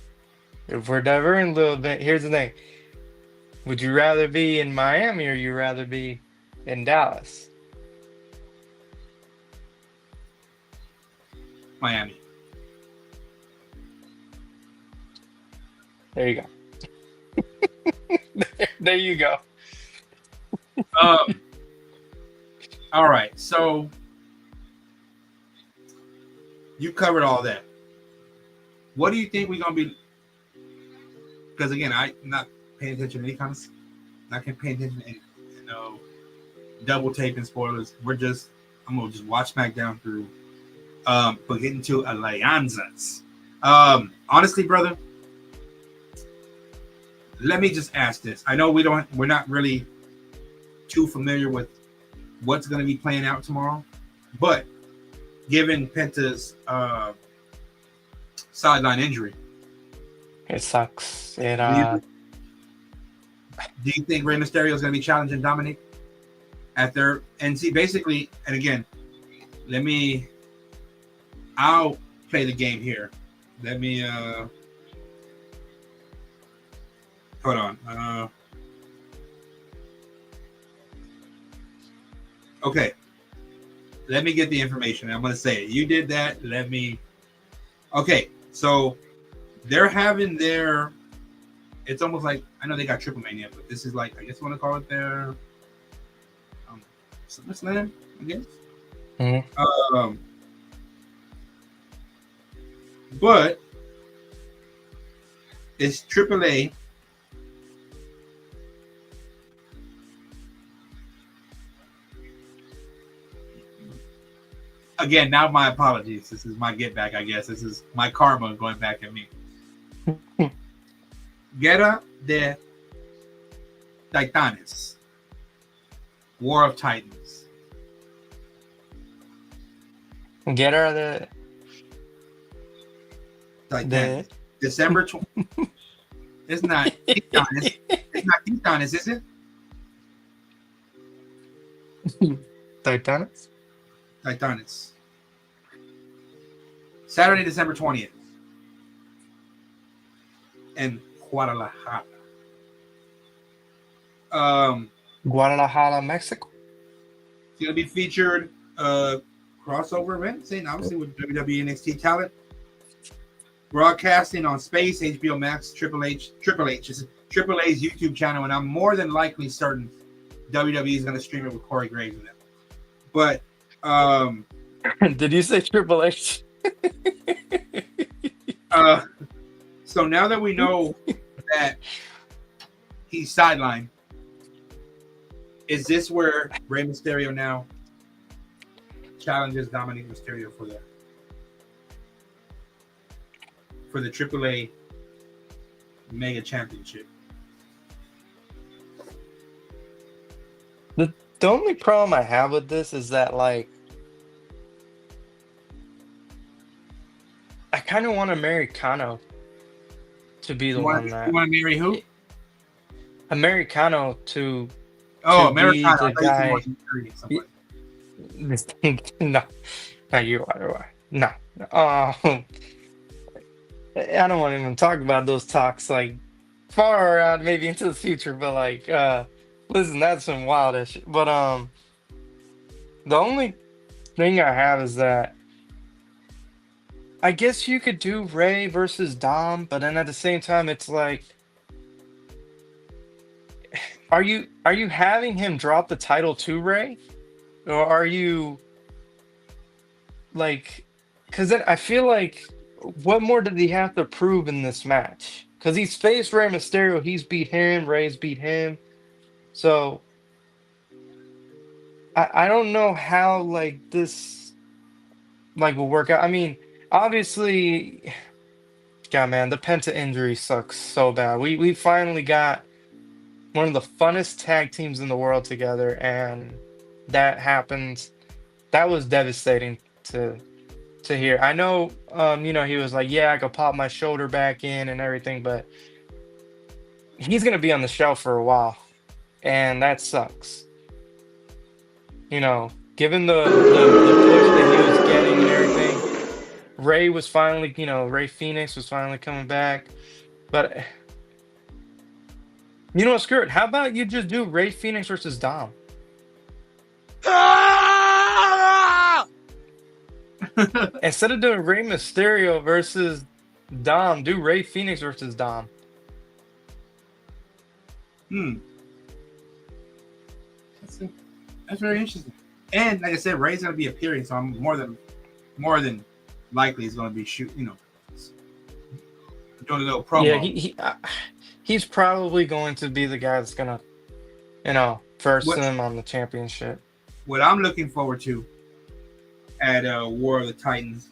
if we're diverting a little bit, here's the thing. Would you rather be in Miami or you rather be in Dallas? Miami. There you go. There you go. All right. So you covered all that. What do you think we're gonna be? Because again, I'm not paying attention to any kind of, not paying attention to any, double taping spoilers. I'm gonna just watch SmackDown through. But getting to Alianzas. Honestly, brother, let me just ask this. I know we're not really too familiar with what's going to be playing out tomorrow, but given Penta's sideline injury, it sucks. Do you think Rey Mysterio is going to be challenging Dominic at their, and see, basically, and again, I'll play the game here. Let me hold on. Okay. Let me get the information. I'm going to say it. You did that. Okay. So they're having it's almost like, I know they got Triple Mania, but this is like, I guess you want to call it their SummerSlam, I guess. Mm-hmm. But it's AAA. Again, now my apologies. This is my get back, I guess. This is my karma going back at me. Guerra de Titanes. War of Titans. Guerra de Titans. December 20th. It's not Titanes. It's not Titanes, is it? Titanes? Titanes. Saturday, December 20th. In Guadalajara. Guadalajara, Mexico. It's going to be featured crossover event, saying obviously with WWE NXT talent. Broadcasting on Space, HBO Max, Triple H's YouTube channel, and I'm more than likely certain WWE is going to stream it with Corey Graves in it. But did you say Triple H? So now that we know that he's sidelined, is this where Rey Mysterio now challenges Dominic Mysterio for the AAA Mega Championship? The only problem I have with this is that, like, kind of want Americano to be the one that you want to marry who? Americano to be Americano. the I thought you said you guy. wanted to marry somebody. This thing, no, not you, no. I don't want to even talk about those talks like far out, maybe into the future. But like, listen, that's some wildish. But the only thing I have is that I guess you could do Ray versus Dom, but then at the same time, it's like, are you having him drop the title to Ray, or are you like? Because then I feel like, what more did he have to prove in this match? Because he's faced Rey Mysterio, he's beat him, Ray's beat him, so I don't know how like this like will work out. I mean, obviously, God, man, the Penta injury sucks so bad. We finally got one of the funnest tag teams in the world together, and that happened. That was devastating to hear. I know, he was like, yeah, I could pop my shoulder back in and everything, but he's gonna be on the shelf for a while, and that sucks. Given the push that he was getting and everything, Ray was finally, Ray Phoenix was finally coming back, but screw it. How about you just do Ray Phoenix versus Dom? Instead of doing Rey Mysterio versus Dom, do Ray Phoenix versus Dom. That's very interesting. And like I said, Ray's gonna be appearing, so I'm more than likely he's gonna be doing a little promo. Yeah, he's probably going to be the guy that's gonna, first him on the championship. What I'm looking forward to at War of the Titans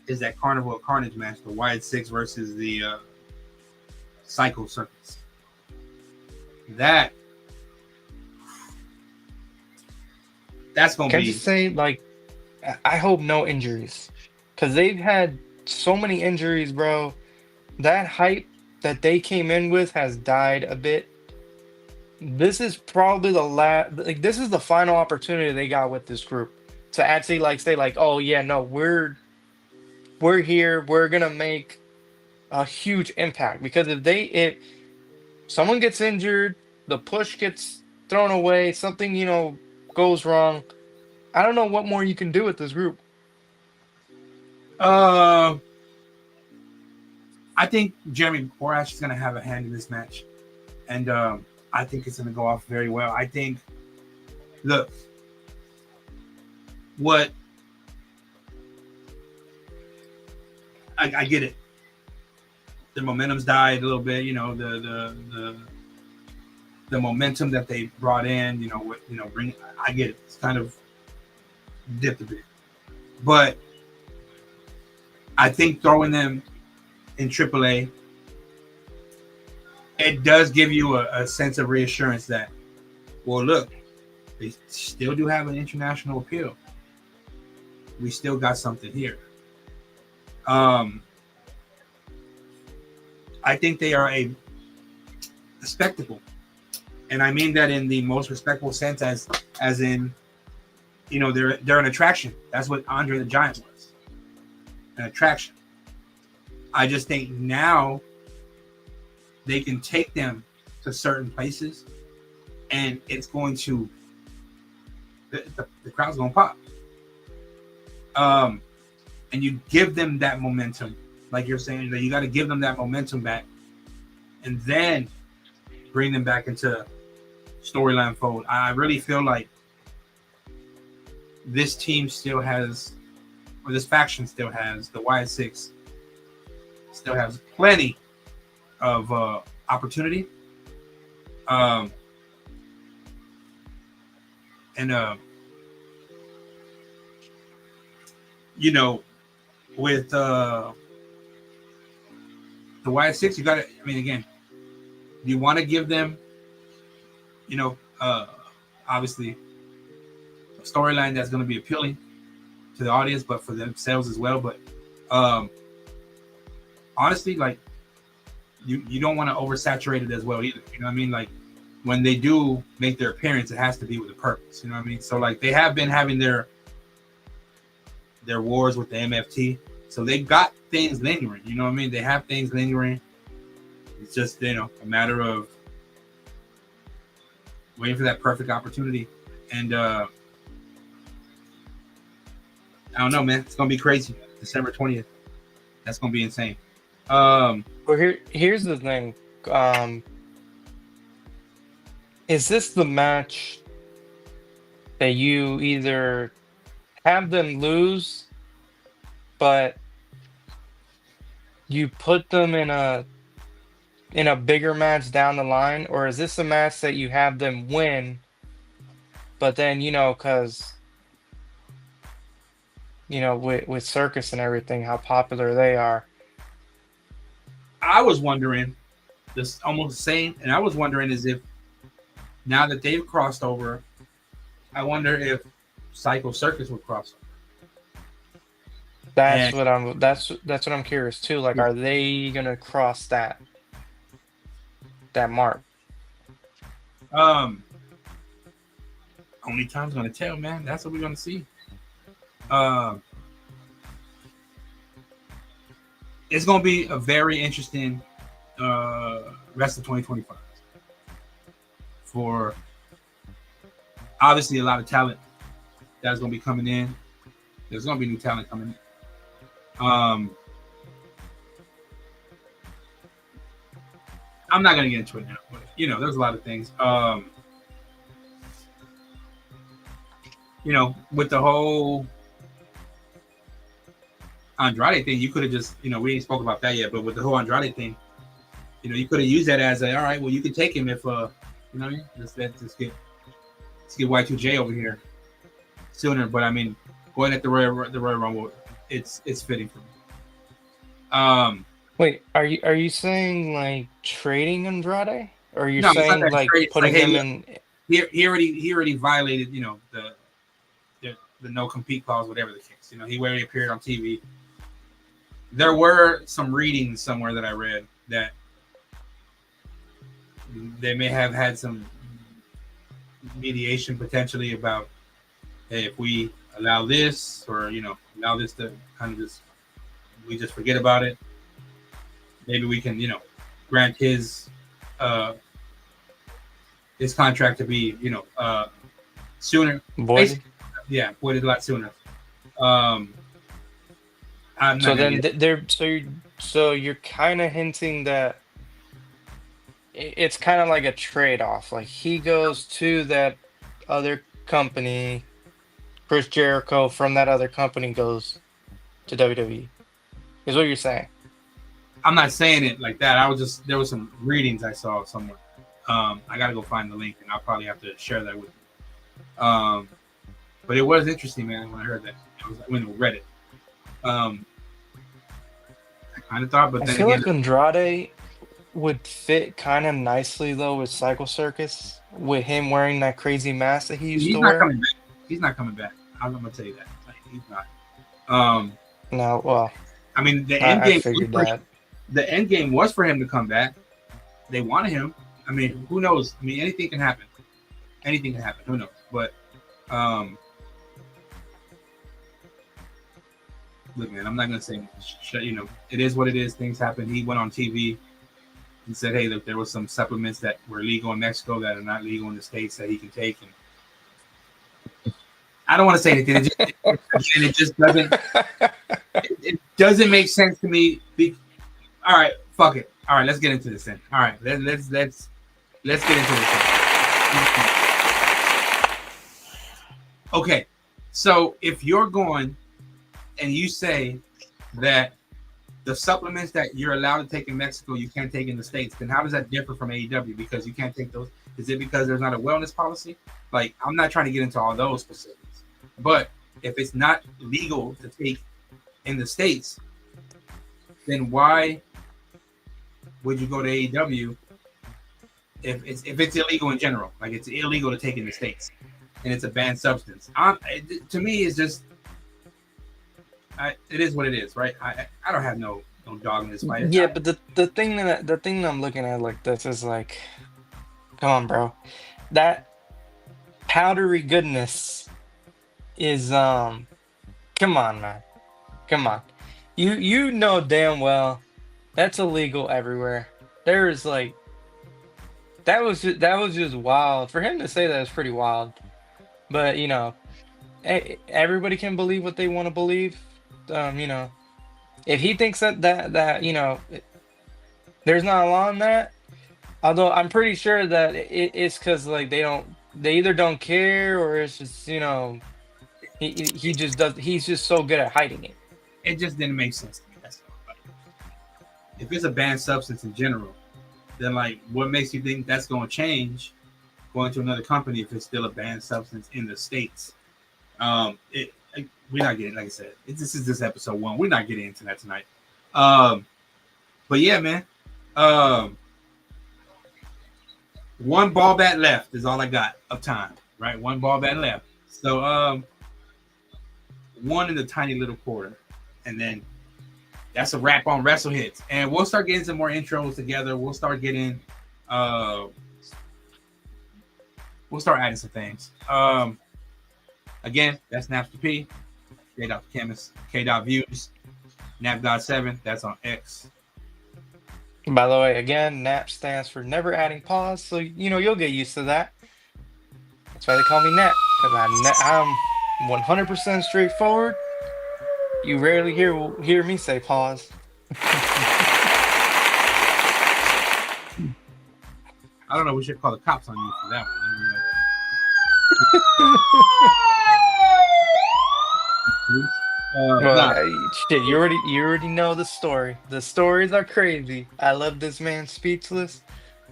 is that Carnival of Carnage match, the Wyatt Six versus the Psycho Circus. That's gonna Can be. I just say, like, I hope no injuries, because they've had so many injuries, bro. That hype that they came in with has died a bit. This is probably the last. Like, this is the final opportunity they got with this group to actually like say like, oh yeah, no, we're here. We're gonna make a huge impact, because if someone gets injured, the push gets thrown away, something goes wrong. I don't know what more you can do with this group. I think Jeremy Borash is going to have a hand in this match, and I think it's going to go off very well. I think, look, what I get it. The momentum's died a little bit. The momentum that they brought in. Bring. I get it. It's kind of dipped a bit, but I think throwing them in AAA, it does give you a sense of reassurance that, well, look, they still do have an international appeal. We still got something here. I think they are a spectacle, and I mean that in the most respectful sense, as in, they're an attraction. That's what Andre the Giant was, an attraction. I just think now they can take them to certain places, and it's going to the crowd's going to pop. And you give them that momentum, like you're saying, that you got to give them that momentum back, and then bring them back into storyline fold. I really feel like this team still has, or this faction still has, the Wyatt Six still has plenty of opportunity. With the Wyatt Six, you got to, I mean, again, you want to give them, obviously, a storyline that's going to be appealing to the audience, but for themselves as well. But honestly, like you don't want to oversaturate it as well either. You know what I mean? Like when they do make their appearance, it has to be with a purpose. You know what I mean? So like they have been having their wars with the MFT, so they got things lingering. You know what I mean? They have things lingering. It's just a matter of waiting for that perfect opportunity. And I don't know, man. It's gonna be crazy. December 20th. That's gonna be insane. Well, here's the thing. Is this the match that you either have them lose, but you put them in a bigger match down the line, or is this a match that you have them win, but then because with Circus and everything, how popular they are. I was wondering this almost the same, and I was wondering is if now that they've crossed over, I wonder if Psycho Circus would cross over. That's what I'm curious too. Like, are they gonna cross that mark? Only time's gonna tell, man. That's what we're gonna see. It's gonna be a very interesting rest of 2025 for obviously a lot of talent that's gonna be coming in. There's gonna be new talent coming in. I'm not gonna get into it now, but there's a lot of things. With the whole Andrade thing, you could have just, we ain't spoke about that yet, but with the whole Andrade thing, you could have used that as all right, well, you can take him if, let's get Y2J over here sooner. But I mean, going at the Royal Rumble, it's fitting for me. Wait, are you saying like trading Andrade, or are you No, saying like putting him in? He already violated, the no compete clause, whatever the case. He already appeared on TV. There were some readings somewhere that I read that they may have had some mediation potentially about, hey, if we allow this, or allow this to kind of we just forget about it. Maybe we can, grant his contract to be, sooner. Voided? Yeah, voided a lot sooner. So you're kind of hinting that it's kind of like a trade-off. Like he goes to that other company, Chris Jericho from that other company goes to WWE. Is what you're saying? I'm not saying it like that. There was some readings I saw somewhere. I gotta go find the link, and I'll probably have to share that with you. But it was interesting, man, when I heard that. When I read it. I kind of thought, but then I feel like Andrade would fit kind of nicely though with Psycho Circus, with him wearing that crazy mask that he used to wear. Coming back. He's not coming back. I'm gonna tell you that. He's not. No, well, I mean, the end game was for him to come back. They wanted him. I mean, who knows? I mean, anything can happen. Anything can happen. Who knows? But look, man, I'm not gonna say much. It is what it is. Things happen. He went on TV and said, "Hey, look, there was some supplements that were legal in Mexico that are not legal in the States that he can take." And I don't want to say anything. It just doesn't. It doesn't make sense to me. All right, fuck it. All right, let's get into this then. All right, let's get into this. Okay, so if you're going and you say that the supplements that you're allowed to take in Mexico, you can't take in the States, then how does that differ from AEW? Because you can't take those. Is it because there's not a wellness policy? Like, I'm not trying to get into all those specifics, but if it's not legal to take in the States, then why would you go to AEW if it's illegal in general? Like, it's illegal to take in the States and it's a banned substance. To me, it's just it is what it is, right? I don't have no dog in this fight. Yeah, but the thing that I'm looking at like this is like, come on, bro. That powdery goodness is come on, man. Come on. You know damn well that's illegal everywhere. There is like that was just wild. For him to say that is pretty wild. But you know, everybody can believe what they want to believe. You know, if he thinks that you know there's not a law on that, although I'm pretty sure that it's because like they either don't care or it's just you know he just does he's just so good at hiding it. It just didn't make sense to me. That's all. Like, if it's a banned substance in general, then like what makes you think that's going to change going to another company if it's still a banned substance in the States? We're not getting, like I said, this is just episode 1. We're not getting into that tonight. But yeah, man. One ball bat left is all I got of time, right? One ball bat left. So one in the tiny little quarter. And then that's a wrap on Wrestle Hitz. And we'll start getting some more intros together. We'll start getting we'll start adding some things. Again, that's Napster P, J.Chemist, K.Views, Nap.7, that's on X. By the way, again, NAP stands for never adding pause, so you know you'll get used to that. That's why they call me Nap, because I'm 100% straightforward. You rarely hear me say pause. I don't know. We should call the cops on you for that one. Shit, you already know the story. The stories are crazy. I love this man speechless.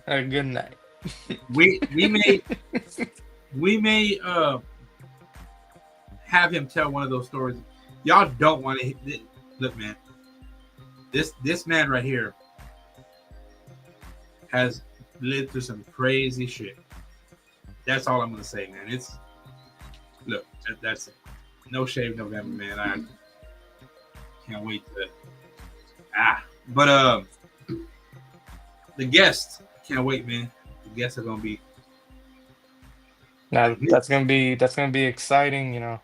Good night. we may have him tell one of those stories. Y'all don't want to look, man. This man right here has lived through some crazy shit. That's all I'm gonna say, man. It's look, that's it. No Shave November, man. I can't wait to but the guests can't wait, man. The guests are gonna be now that's gonna be exciting, you know.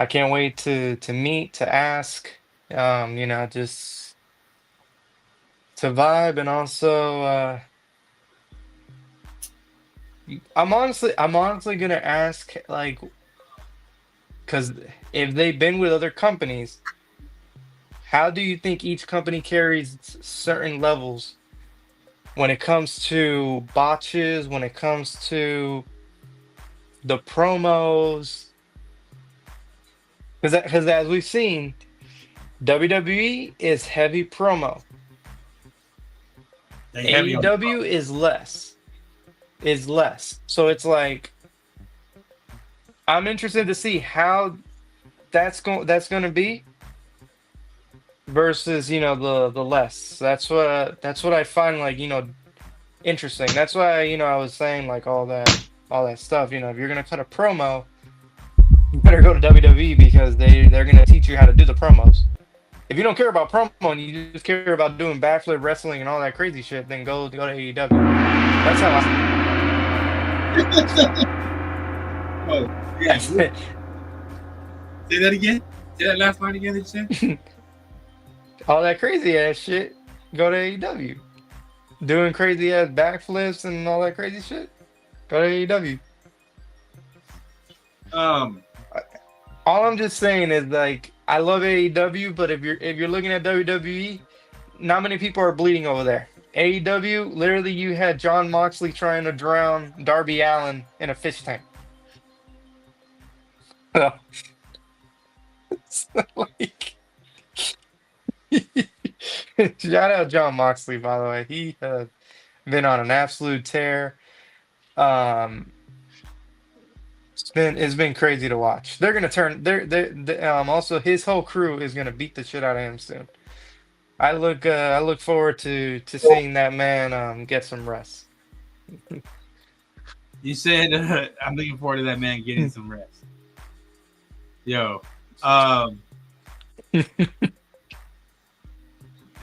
I can't wait to meet, to ask, you know, just to vibe and also I'm honestly gonna ask like because if they've been with other companies, how do you think each company carries certain levels when it comes to botches, when it comes to the promos? Because as we've seen, WWE is heavy promo. AEW is less. So it's like I'm interested to see how that's going to be versus you know the less. That's what I find like you know interesting. That's why you know I was saying like all that stuff. You know if you're gonna cut a promo, you better go to WWE because they're gonna teach you how to do the promos. If you don't care about promo and you just care about doing backflip wrestling and all that crazy shit, then go to AEW. That's how Oh, yeah. Say that again. Say that last line again. That you said. all that crazy ass shit. Go to AEW. Doing crazy ass backflips and all that crazy shit. Go to AEW. All I'm just saying is like I love AEW, but if you're looking at WWE, not many people are bleeding over there. AEW, literally, you had Jon Moxley trying to drown Darby Allin in a fish tank. So, like, shout out Jon Moxley, by the way. He has been on an absolute tear. It's been crazy to watch. They're gonna turn. Also his whole crew is gonna beat the shit out of him soon. I look forward to seeing that man get some rest. You said I'm looking forward to that man getting some rest. Yo,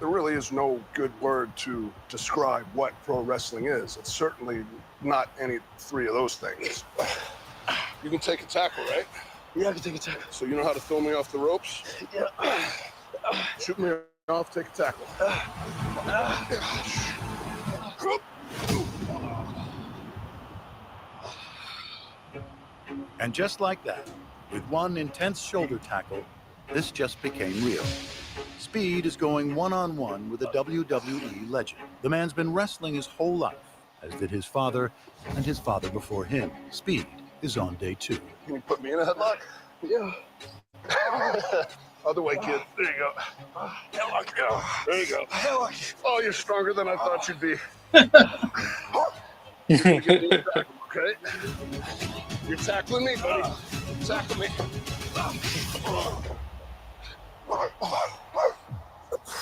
There really is no good word to describe what pro wrestling is. It's certainly not any three of those things. You can take a tackle, right? Yeah, I can take a tackle. So you know how to throw me off the ropes? Yeah. Shoot me off, take a tackle. And just like that, with one intense shoulder tackle, this just became real. Speed is going one-on-one with a WWE legend. The man's been wrestling his whole life, as did his father and his father before him. Speed is on day 2. Can you put me in a headlock? Yeah. Other way, kid. There you go. Headlock. Yeah. There you go. Headlock. Oh, you're stronger than I thought you'd be. You're gonna get me a tackle, okay? You're tackling me, buddy. Tackle me.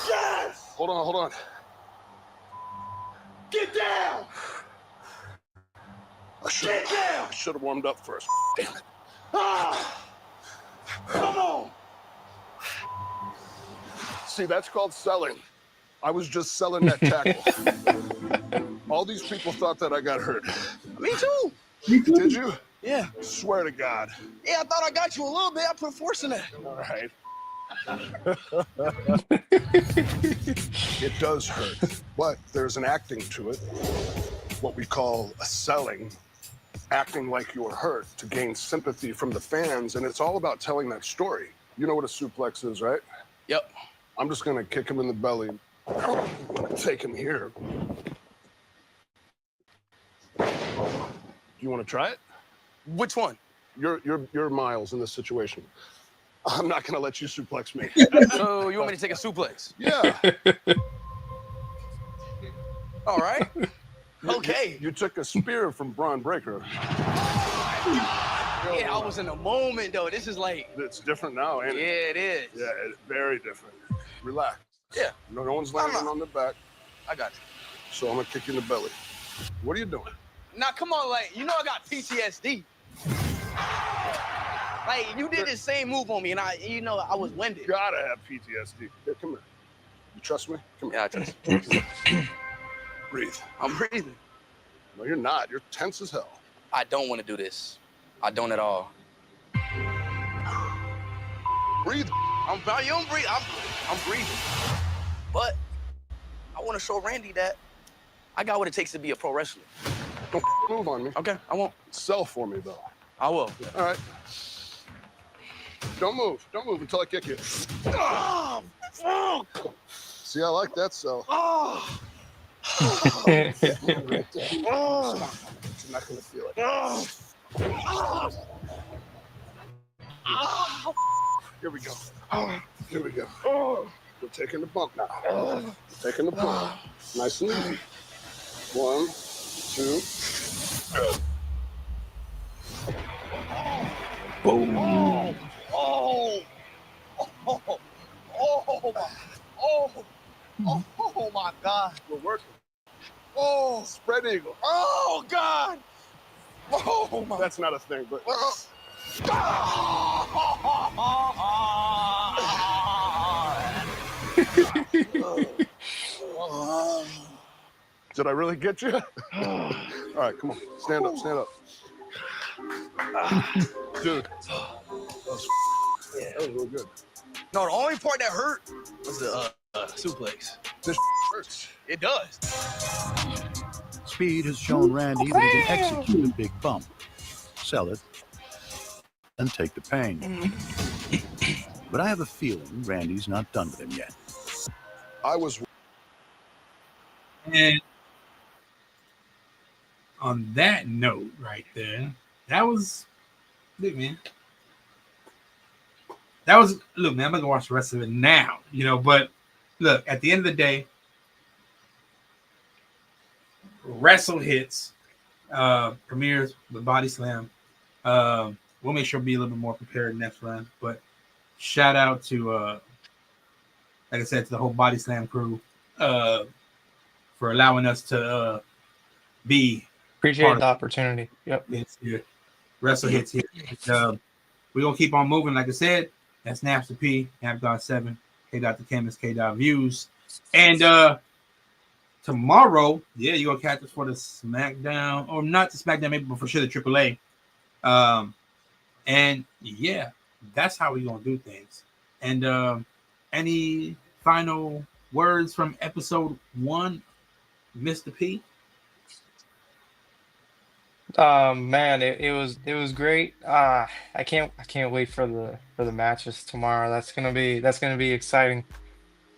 Yes! Hold on. Get down! I should have warmed up first. Damn it. Come on! See, that's called selling. I was just selling that tackle. All these people thought that I got hurt. Me too. Did you? Yeah. Swear to God. Yeah, I thought I got you a little bit. I put force in that. All right. It does hurt, but there's an acting to it, what we call a selling, acting like you're hurt to gain sympathy from the fans, and it's all about telling that story. You know what a suplex is, right? Yep. I'm just gonna kick him in the belly. I'm gonna take him here. You want to try it? Which one? You're Miles in this situation. I'm not gonna let you suplex me. So you want me to take a suplex? Yeah. All right. Okay. You took a spear from Braun Breaker. Yeah, I was in a moment though. This is like. It's different now, ain't it? Yeah, it is. Yeah, it's very different. Relax. Yeah. No one's landing on the back. I got you. So I'm gonna kick you in the belly. What are you doing? Now come on, like you know I got PTSD. Like you did the same move on me, and I was winded. You gotta have PTSD. Here, come here. You trust me? Come here. Yeah, I trust you. Breathe. I'm breathing. No, you're not. You're tense as hell. I don't want to do this. I don't at all. Breathe. I'm breathing. But I want to show Randy that I got what it takes to be a pro wrestler. Don't move on me. Okay, I won't. Sell for me, though. I will. All right. Don't move. Don't move until I kick you. Oh, See, I like that sell. oh. Right there. Stop. You're not gonna feel it. Here we go. Here we go. We're taking the bump now. We're taking the bump. Nice and easy. 1, 2. Boom. Oh. Oh. Oh. Oh. Oh. Oh my God. We're working. Oh. Spread eagle. Oh God. Oh my. That's not a thing, but. Did I really get you? All right, come on. Stand up, stand up. Dude. That was really good. No, the only part that hurt was the suplex. This hurts. It does. Speed has shown Randy that he can execute a big bump, sell it, and take the pain. But I have a feeling Randy's not done with him yet. I was. And on that note right there, that was, look, man. That was, look, man, I'm not going to watch the rest of it now, but look, at the end of the day, Wrestle Hitz premieres with Body Slam. We'll make sure to be a little bit more prepared next run, but shout out to, like I said, to the whole Body Slam crew for allowing us to be. Appreciate the opportunity. Yep. It's here. Wrestle Hitz here. We're going to keep on moving. Like I said, that's Naps the P, Nap.7, K. The Chemist, K. Views. And tomorrow, yeah, you're gonna catch us for the SmackDown, or not the SmackDown, maybe, but for sure the AAA. And yeah, that's how we're gonna do things. And any final words from episode 1, Mr. P? Man, it was great. I can't wait for the matches tomorrow. That's gonna be exciting.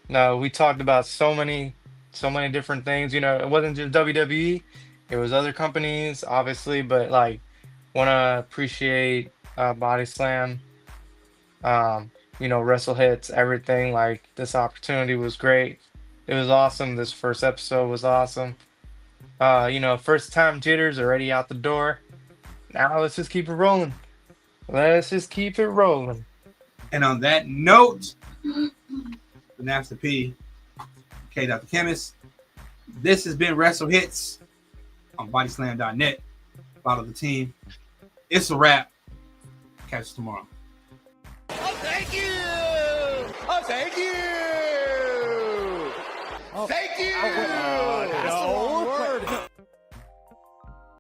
No, we talked about so many different things. You know, it wasn't just WWE, it was other companies, obviously, but like wanna appreciate Body Slam, you know, Wrestle Hits, everything. Like this opportunity was great. It was awesome. This first episode was awesome. You know, first time jitters already out the door. Now let's just keep it rolling. Let's just keep it rolling. And on that note, the Master P, K. Dr. Chemist, this has been Wrestle Hits on bodyslam.net. Follow the team. It's a wrap. Catch us tomorrow. Oh, thank you. Oh, thank you. Oh, thank you. No.